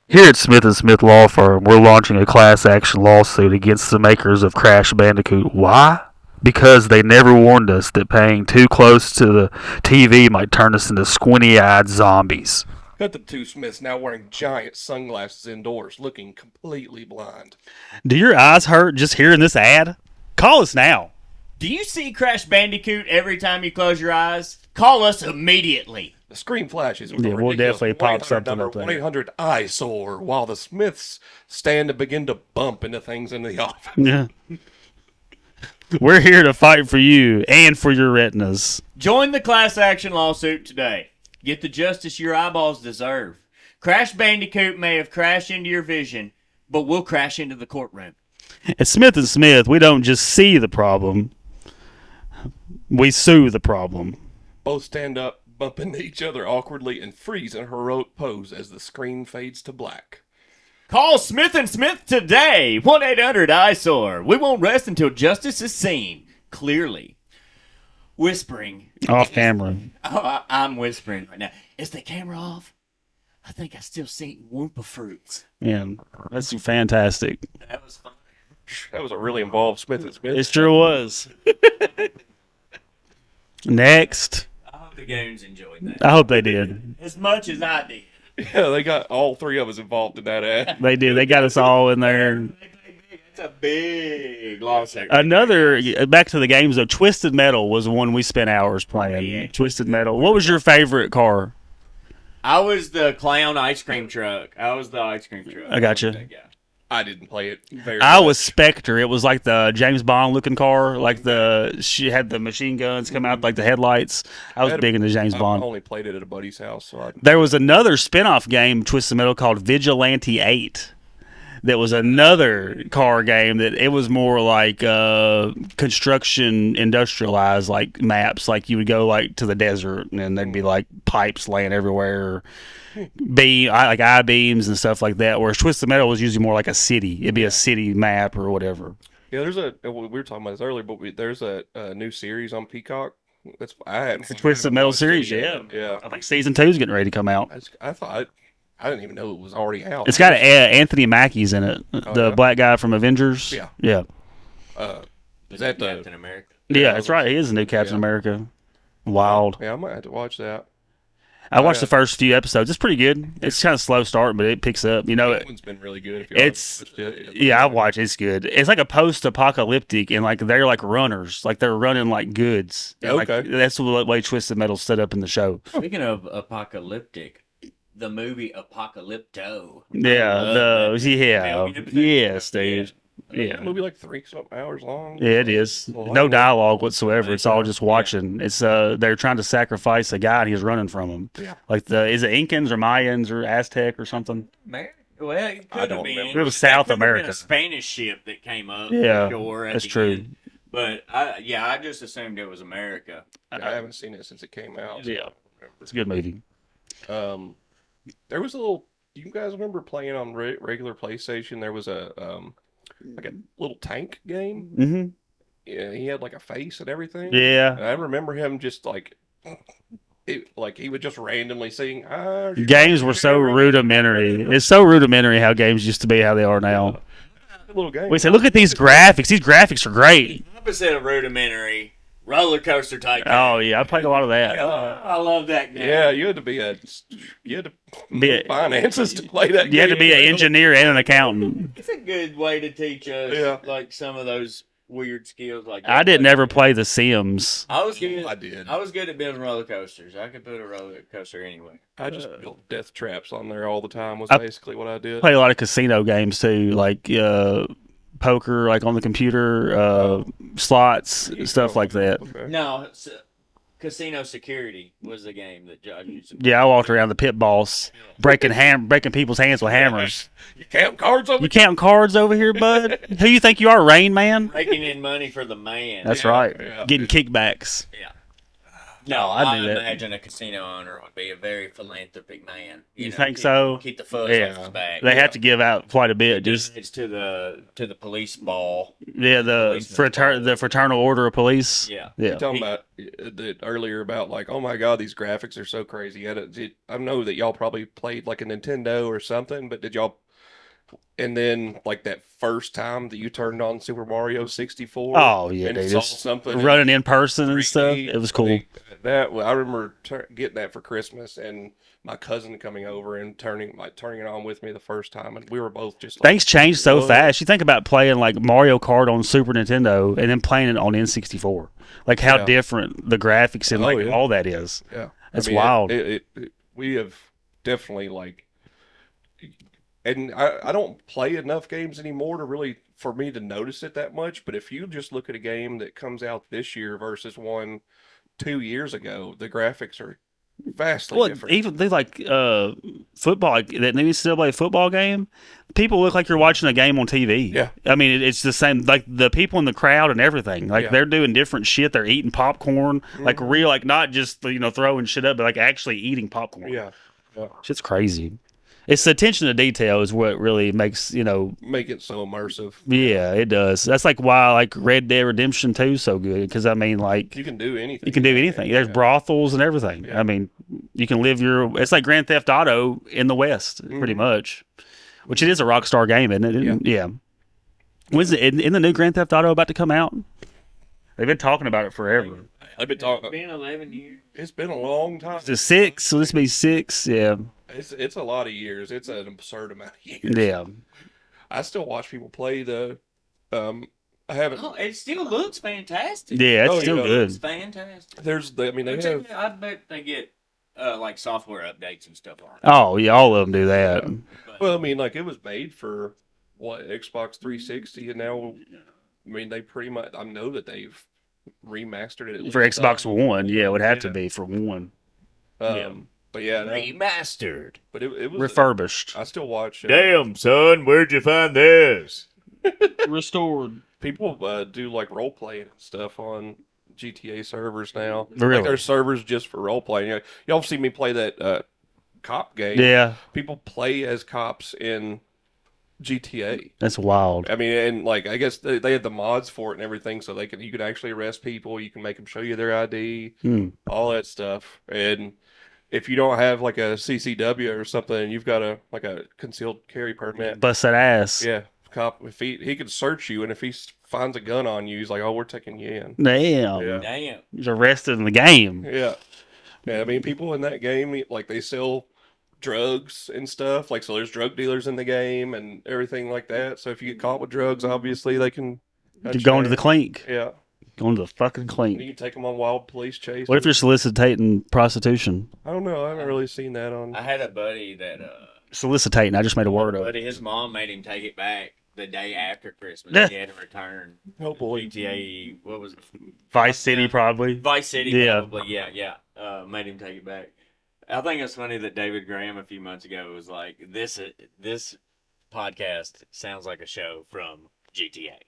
Here at Smith & Smith Law Firm, we're launching a class action lawsuit against the makers of Crash Bandicoot. Why? Because they never warned us that paying too close to the TV might turn us into squinty-eyed zombies.
Cut the two Smiths now wearing giant sunglasses indoors, looking completely blind.
Do your eyes hurt just hearing this ad? Call us now.
Do you see Crash Bandicoot every time you close your eyes? Call us immediately.
The screen flashes with
Yeah,
a
we'll
ridiculous
definitely pop
1-800
something
number,
up there.
1-800 eyesore, while the Smiths stand and begin to bump into things in the office.
Yeah. We're here to fight for you and for your retinas.
Join the class action lawsuit today. Get the justice your eyeballs deserve. Crash Bandicoot may have crashed into your vision, but we'll crash into the courtroom.
At Smith & Smith, we don't just see the problem, we sue the problem.
Both stand up, bump into each other awkwardly, and freeze in a heroic pose as the screen fades to black.
Call Smith & Smith today. 1-800-eyesore. We won't rest until justice is seen. Clearly. Whispering.
Off camera.
I'm whispering right now. Is the camera off? I think I still see Wumpa fruits.
Yeah, that's fantastic.
That was fun.
That was a really involved Smith & Smith.
It sure was. Next.
I hope the goons enjoyed that.
I hope they did.
As much as I did.
Yeah, they got all three of us involved in that ad.
They did. They got us all in there.
It's a big lawsuit.
Another, back to the games though, Twisted Metal was one we spent hours playing.
Yeah.
Twisted Metal. What was your favorite car?
I was the clown ice cream truck. I was the ice cream truck.
I got you.
That guy.
I didn't play it very
I
much.
was Spectre. It was like the James Bond looking car. Like she had the machine guns come out like the headlights. I was big into James
I
Bond.
only played it at a buddy's house. So
There was another spin-off game, Twisted Metal, called Vigilante 8. That was another car game that it was more like construction industrialized like maps. Like you would go like to the desert and there'd be like pipes laying everywhere. Like I-beams and stuff like that. Whereas Twisted Metal was usually more like a city. It'd be a city map or whatever.
Yeah, we were talking about this earlier, but there's a new series on Peacock. That's I hadn't.
The Twisted Metal
watched it
series,
yet. Yeah.
I think season 2 is getting ready to come out.
I thought I didn't even know it was already out.
It's got Anthony Mackie's in it, the
yeah.
black guy from Avengers.
Yeah.
Yeah.
Is that the?
Captain America?
Yeah, that's right. He is the new Captain America. Wild.
Yeah, I might have to watch that.
I watched
yeah.
the first few episodes. It's pretty good. It's kind of slow start, but it picks up. You know,
That one's been really good. If you
it's yeah, I watch. It's good. It's like a post-apocalyptic, and like they're like runners, like they're running like goods. And, like,
Okay.
that's the way Twisted Metal's set up in the show.
Speaking of apocalyptic, the movie Apocalypto.
Yeah,
I love that.
yeah,
Mel Gibson.
yes, dude.
That
Yeah,
movie like 3-something hours long.
yeah, it is.
Well,
No
I know.
dialogue whatsoever. It's all just
Yeah.
watching. It's they're trying to sacrifice a guy, and he's running from him.
Yeah.
Like is it Incans or Mayans or Aztec or something?
Well, it could
I
have
don't
been.
remember.
It was South
That could have been
America.
a Spanish ship that came up.
Yeah,
Shore at
that's
the
true.
end. But I just assumed it was America.
I haven't seen it since it came out. so
Yeah.
I don't
It's a good movie.
remember. There was a little. Do you guys remember playing on regular PlayStation? There was a like a little tank game.
Mm-hmm.
Yeah, he had like a face and everything.
Yeah.
And I remember him just like, like he would just randomly sing.
Games were so rudimentary. It's so rudimentary how games used to be, how they are now.
Little game.
We say, look at these graphics. These graphics are great.
Opposite of rudimentary, roller coaster type.
Oh yeah, I played a lot of that.
I love that game.
Yeah, you had to
Be a-
finances to play that.
You had to
game.
be an engineer and an accountant.
It's a good way to teach us
Yeah.
like some of those weird skills. Like
I didn't ever play The Sims.
I was good.
I did.
I was good at building roller coasters. I could build a roller coaster anywhere.
I just built death traps on there all the time. Was
I-
basically what I did.
Played a lot of casino games too, like poker, like on the computer, slots, stuff like that.
Okay.
No, Casino Security was the game that Josh used to.
Yeah, I walked around the pit boss, breaking people's hands with hammers.
You count cards on
You counting cards over here, bud? Who you think you are, Rain Man?
Raking in money for the man.
That's
Yeah,
right.
yeah.
Getting kickbacks.
No,
I
I
knew that.
imagine a casino owner would be a very philanthropic man.
You
know,
think
keep-
so?
Keep the fuzz off
Yeah,
his back.
they have to give out quite a bit. Just
It's to the police ball.
yeah, the fraternal order of police.
Yeah.
Yeah.
You're talking about that earlier about like, oh my god, these graphics are so crazy. I know that y'all probably played like a Nintendo or something, but did y'all? And then like that first time that you turned on Super Mario 64.
Oh yeah,
and
dude,
saw
just
something
running in person and
3D,
stuff. It was cool.
I remember getting that for Christmas, and my cousin coming over and turning it on with me the first time, and we were both just like,
Things change so
Whoa.
fast. You think about playing like Mario Kart on Super Nintendo and then playing it on N64. Like how
Yeah.
different the graphics and
Oh,
like
yeah.
all that is.
Yeah,
That's wild.
We have definitely like, and I don't play enough games anymore to really for me to notice it that much. But if you just look at a game that comes out this year versus one 2 years ago, the graphics are vastly
Well,
different.
even they like football, like that new NCAA football game. People look like you're watching a game on TV.
Yeah.
I mean, it's the same. Like the people in the crowd and everything. Like
Yeah.
they're doing different shit. They're eating popcorn, like real, like not just throwing shit up, but like actually eating popcorn.
Yeah,
Shit's crazy. It's the attention to detail is what really makes
make it so immersive.
Yeah, it does. That's like why like Red Dead Redemption 2 is so good because I mean like
You can do anything.
you can do anything. There's
Yeah.
brothels and everything.
Yeah.
I mean, you can live your. It's like Grand Theft Auto in the West, pretty much. Which it is a Rockstar game, isn't it? Yeah. When's it? In the new Grand Theft Auto about to come out? They've been talking about it forever.
I've been
It's
talking.
been 11 years.
It's been a long time.
Is it 6? Will this be 6? Yeah.
It's a lot of years. It's an absurd amount of years.
Yeah.
I still watch people play the. I haven't.
Oh, it still looks fantastic.
Yeah, it's
Oh,
still
yeah.
It's
good.
fantastic.
I mean, they have.
I bet they get like software updates and stuff on it.
Oh, yeah, all of them do that.
Well, I mean, like it was made for what Xbox 360, and now, I mean, they pretty much. I know that they've remastered it at
For
least
Xbox
some.
One, yeah, it would have to
Yeah.
be for one.
But yeah, no,
Remastered.
but it was.
Refurbished.
I still watch.
Damn, son, where'd you find this?
Restored.
People do like role playing and stuff on GTA servers now.
Really?
Like there's servers just for role playing. Y'all see me play that cop game.
Yeah,
People play as cops in GTA.
that's wild.
I mean, and like I guess they have the mods for it and everything, so you can actually arrest people. You can make them show you their ID, all that stuff. And if you don't have like a CCW or something, you've got a concealed carry permit.
Bust that ass.
Yeah, cop if he could search you, and if he finds a gun on you, he's like, "Oh, we're taking you in."
Damn.
Yeah.
Damn.
He's arrested in the game.
Yeah, Yeah, I mean, people in that game, like, they sell drugs and stuff. Like, so there's drug dealers in the game and everything like that. So if you get caught with drugs, obviously they can
You're
hunt you
going to the
down.
clink.
Yeah.
Going to the fucking
You
clink.
can take them on wild police chases.
What if you're soliciting prostitution?
I don't know. I haven't really seen that on.
I had a buddy that
Soliciting. I just made a word of it.
buddy, his mom made him take it back the day after Christmas. He had to return
Oh boy.
GTA. What was it?
Vice City, probably.
Vice City,
Yeah.
probably. Yeah. Made him take it back. I think it's funny that David Graham a few months ago was like, "This podcast sounds like a show from GTA."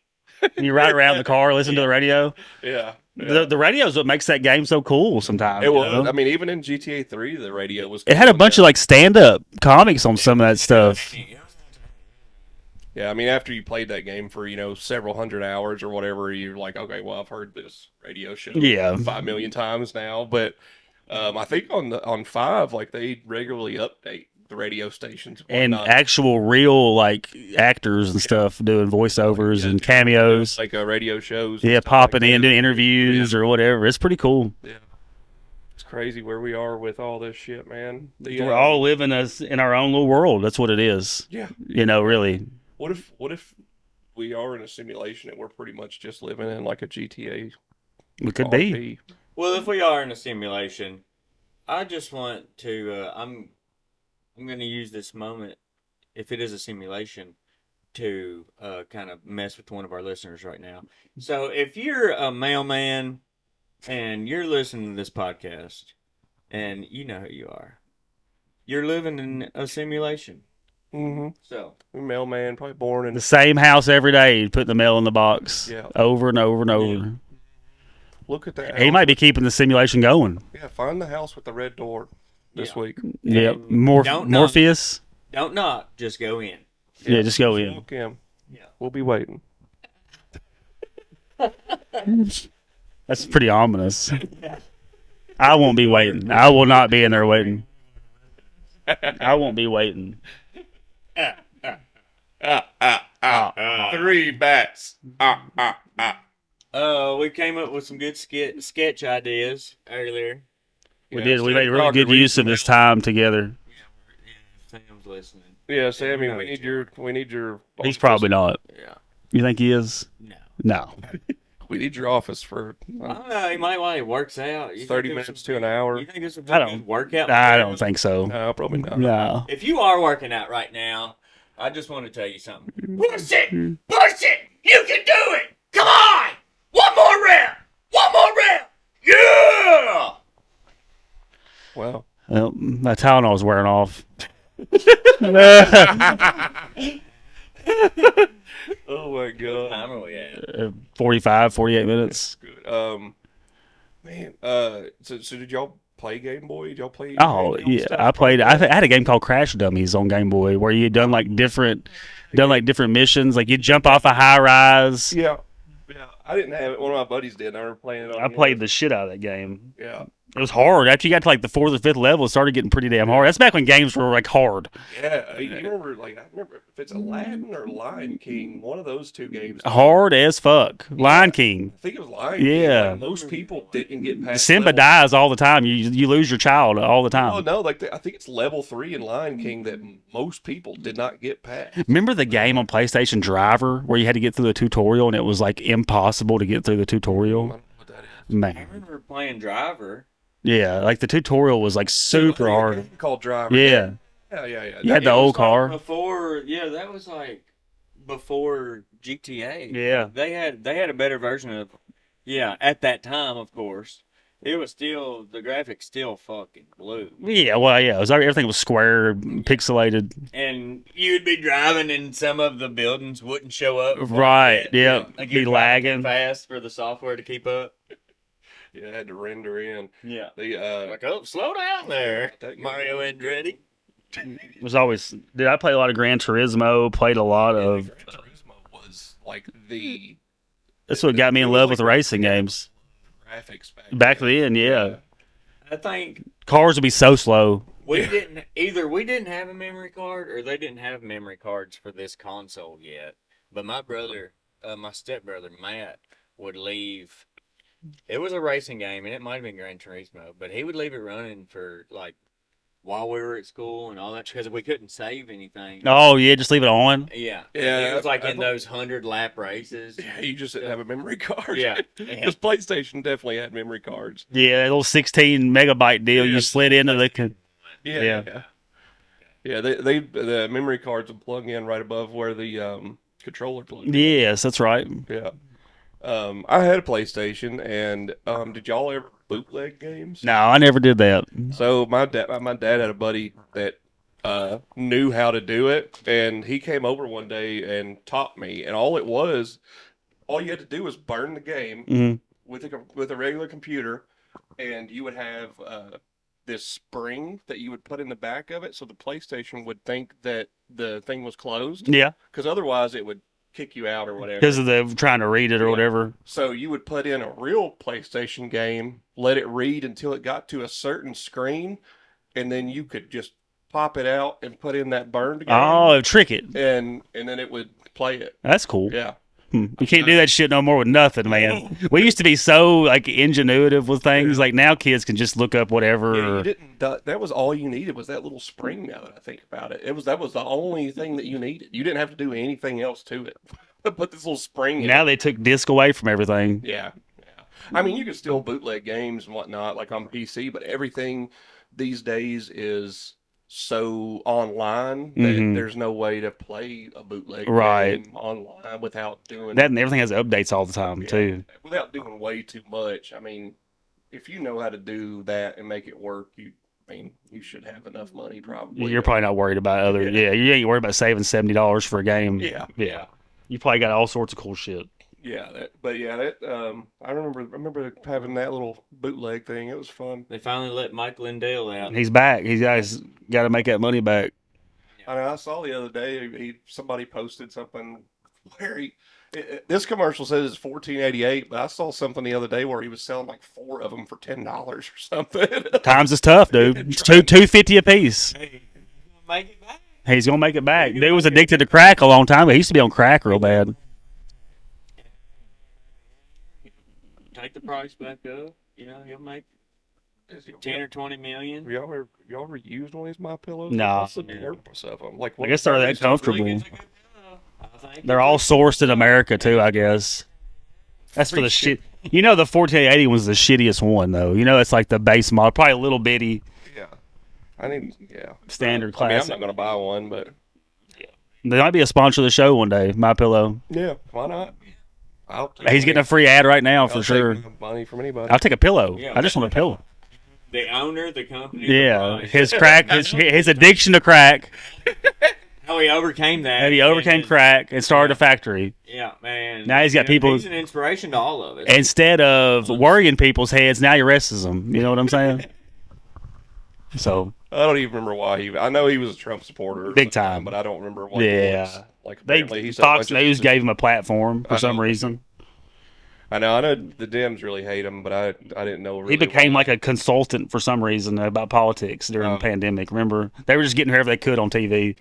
You ride around the car, listen to the radio.
Yeah.
The radio is what makes that game so cool sometimes.
It
you
was.
know?
I mean, even in GTA 3, the radio was.
It had a
cool.
bunch of like stand-up comics on some of that stuff.
Yeah, I mean, after you played that game for, several hundred hours or whatever, you're like, okay, well, I've heard this radio show
Yeah.
5 million times now. But I think on 5, like, they regularly update the radio stations
And
whatnot.
actual real like actors and stuff doing voiceovers and cameos.
Like radio shows.
Yeah,
and stuff
popping
like
in,
that.
doing interviews or whatever. It's pretty cool.
It's crazy where we are with all this shit, man.
We're all living us in our own little world. That's what it is.
Yeah.
Really.
What if we are in a simulation and we're pretty much just living in like a GTA?
We could be.
RP?
Well, if we are in a simulation, I just want to. I'm going to use this moment, if it is a simulation, to kind of mess with one of our listeners right now. So, if you're a mailman and you're listening to this podcast, and you know who you are, you're living in a simulation.
Mm-hmm.
So,
Mailman, probably born in
The same house every day, put the mail in the box.
Yeah.
Over and over and over.
Yeah.
Look at that.
He
house.
might be keeping the simulation going.
Yeah, find the house with the red door this
Yeah.
week.
Yep.
Don't knock.
Morpheus.
don't knock, just go in.
Yeah, just go in.
Walk in.
Yeah.
We'll be waiting.
That's pretty ominous. I won't be waiting. I will not be in there waiting. I won't be waiting.
3 bats.
We came up with some good sketch ideas earlier.
We did. We made really good use of this time together.
Sam's listening.
Yeah, Sammy,
No,
we need your.
He's probably not.
Yeah.
You think he is?
No.
No.
We need your office for
I don't know. He might while he works out. You think
30
there's
minutes
some-
to an hour.
You think it's a
I don't-
good workout?
I don't think so.
No, probably not.
No.
If you are working out right now, I just want to tell you something. Push it! Push it! You can do it! Come on! One more rep! One more rep! Yeah!
Well,
Well, my Tylenol's wearing off.
oh my
What
god.
time are we at?
45, 48 minutes.
Good. Man. So did y'all play Game Boy? Did y'all play?
Oh
handheld
yeah,
stuff?
I played. I had a game called Crash Dummies on Game Boy where you done like different missions. Like you jump off a high rise.
Yeah. Yeah. I didn't have it. One of my buddies did. I remember playing it on
I played the shit out of that game.
Yeah.
It was hard. After you got to like the 4th or 5th level, it started getting pretty damn hard. That's back when games were like hard.
Yeah. You remember, I remember if it's Aladdin or Lion King, one of those two games.
Hard as fuck. Lion King.
I think it was Lion King.
Yeah.
Like, most people didn't get past
Simba
level-
dies all the time. You lose your child all the
Oh
time.
no! I think it's level 3 in Lion King that most people did not get past.
Remember the game on PlayStation Driver where you had to get through the tutorial and it was like impossible to get through the
I
tutorial?
don't know what that is.
I
Man.
remember playing Driver.
Yeah, like the tutorial was like super hard.
Called Driver.
Yeah.
Yeah.
You had the
It
old
was like
car.
before. Yeah, that was like before GTA.
Yeah.
They had a better version of. Yeah, at that time, of course, it was still the graphics still fucking blew.
Yeah, well, yeah. It was, everything was square, pixelated.
And you'd be driving, and some of the buildings wouldn't show up. before
Right,
you
yeah.
Like
Be
you're driving
lagging.
too fast for the software to keep up.
Yeah, it had to render in.
Yeah.
The
Like, oh, slow down there,
That game-
Mario Andretti.
It was always. Did I play a lot of Gran Turismo? Played a lot of.
Gran Turismo was like the
That's what got me in love with racing games.
graphics
Back then, yeah.
I think
Cars would be so slow.
we didn't have a memory card, or they didn't have memory cards for this console yet. But my brother, my stepbrother Matt, would leave It was a racing game, and it might have been Gran Turismo, but he would leave it running for like while we were at school and all that because we couldn't save anything.
Oh yeah, just leave it on.
Yeah,
Yeah,
It was like
I
in
thought-
those 100-lap races.
Yeah, you just didn't have a memory card.
Yeah.
Because PlayStation definitely had memory cards.
Yeah, that little 16 megabyte deal
Yeah.
you slid into the.
Yeah.
Yeah.
Yeah. Yeah, they the memory cards would plug in right above where the controller plugged in.
Yes, that's right.
Yeah. I had a PlayStation, and did y'all ever bootleg games?
No, I never did that.
So my dad had a buddy that knew how to do it, and he came over one day and taught me. And all you had to do was burn the game
hmm
with a regular computer, and you would have this spring that you would put in the back of it, so the PlayStation would think that the thing was closed,
Yeah,
because otherwise it would kick you out or whatever.
because of the trying to read it or
Yeah.
whatever.
So you would put in a real PlayStation game, let it read until it got to a certain screen, and then you could just pop it out and put in that burned game,
Oh, trick it.
and then it would play it.
That's cool.
Yeah.
You can't do that shit no more with nothing, man. We used to be so like ingenuitive with things.
Yeah.
Like now, kids can just look up whatever.
Yeah,
or-
you didn't. That was all you needed was that little spring. Now that I think about it, that was the only thing that you needed. You didn't have to do anything else to it. Put this little spring in.
Now they took disc away from everything.
Yeah, yeah. I mean, you can still bootleg games and whatnot, like on PC, but everything these days is so online that
Mhm.
there's no way to play a bootleg
Right.
game online without doing
That and everything has updates all the time
yeah,
too.
without doing way too much. I mean, if you know how to do that and make it work, you should have enough money probably.
You're probably not worried about other.
Yeah.
Yeah, you ain't worried about saving $70 for a game.
Yeah.
yeah. You probably got all sorts of cool shit.
Yeah, I remember having that little bootleg thing. It was fun.
They finally let Mike Lindell out.
He's back. He's got to make that money back.
I know, I saw the other day somebody posted something where this commercial says it's $14.88, but I saw something the other day where he was selling like 4 of them for $10 or something.
Times is tough, dude. It's $2.50 a piece.
Hey, make it back.
He's gonna make it back. Dude was addicted to crack a long time ago. He used to be on crack real bad.
Take the price back up. You know, he'll make 10 or 20 million.
Y'all ever used one of these My Pillows?
No.
What's the purpose of them? Like,
I guess they're that
Really
comfortable.
good to go. I think
They're all sourced in America too, I guess. That's for the shit. You know, the 1480 was the shittiest one though. You know, it's like the base model, probably a little bitty
Yeah. Yeah.
standard
I mean, I'm
classic.
not gonna buy one, but
They might be a sponsor of the show one day. My Pillow.
yeah, why not?
He's getting a free ad right now for
I'll
sure.
take money from anybody.
I'll take a pillow.
Yeah.
I just want a pillow.
the owner, the company.
Yeah,
the price.
his crack, his addiction to crack.
How he overcame that.
And he overcame
and his-
crack and started a factory.
Yeah, man.
Now he's got people-
He's an inspiration to all of us.
Instead of worrying people's heads, now he arrests them. You know what I'm saying? So
I don't even remember why I know he was a Trump supporter, or
Big
something,
time.
but I don't remember what.
Yeah.
It was. Like
they
apparently he said a
Fox
bunch of-
News gave him a platform for
I
some
know.
reason.
I know the Dems really hate him, but I didn't know. Really
He became
why.
like a consultant for some reason about politics during the pandemic. Remember, they were just getting whoever they could on TV.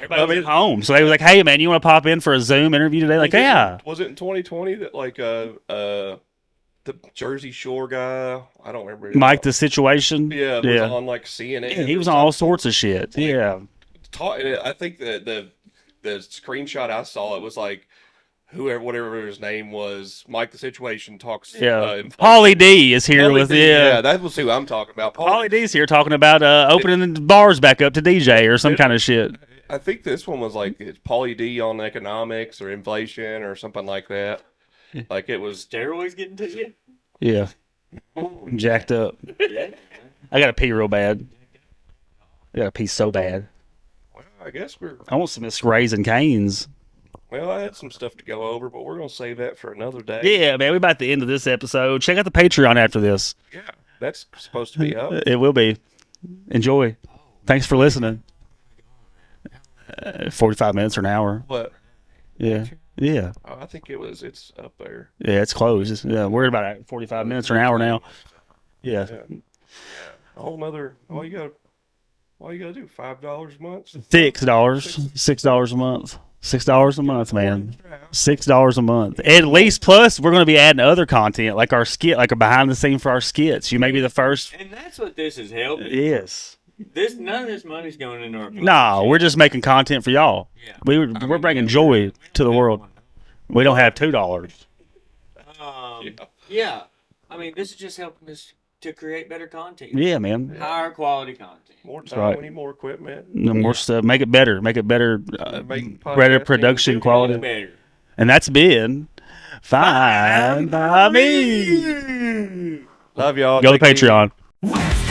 Everybody was at home, so they were like, "Hey, man, you want to pop in for a Zoom interview today?" Like, yeah.
Was it in 2020 that like the Jersey Shore guy? I don't remember.
Mike, the situation.
Yeah, was on like CNN.
Yeah, he
or
was on all
something.
sorts of shit. Yeah.
I think the screenshot I saw, it was like whatever his name was, Mike the Situation talks.
Yeah.
inflation.
Pauly D is here
Pauly
with
D,
yeah.
that was who I'm talking about.
Pauly D's here talking about opening the bars back up to DJ or some kind of shit.
I think this one was like it's Pauly D on economics or inflation or something like that. Like it was.
Steroids getting to you?
Yeah. Jacked up.
Yeah.
I gotta pee real bad. I gotta pee so bad.
Well, I guess
I want some Miss Rays and Canes.
I had some stuff to go over, but we're gonna save that for another day.
Yeah, man, we're about at the end of this episode. Check out the Patreon after this.
Yeah, that's supposed to be up.
It will be. Enjoy. Thanks for listening. 45 minutes or an hour.
But
Yeah. Yeah.
I think it's up there.
Yeah, it's closed. Yeah, we're at about 45 minutes or an hour now. Yeah.
Yeah. A whole nother. All you gotta do $5 a month.
$6. $6 a month. $6 a month, man. $6 a month, at least. Plus, we're going to be adding other content, like our skit, like a behind the scene for our skits. You may be the first.
And that's what this is helping.
Yes.
None of this money's going into our.
No, we're just making content for y'all.
Yeah.
We're bringing joy to the world. We don't have $2.
Yeah. I mean, this is just helping us to create better content.
Yeah, man.
Higher quality content.
More time,
right.
we need more equipment.
No more stuff. Make it better. Make it better.
Make
Better
podcasting
production quality.
Better.
And that's been Fine by Me.
Love y'all.
Go to
Thank you.
Patreon.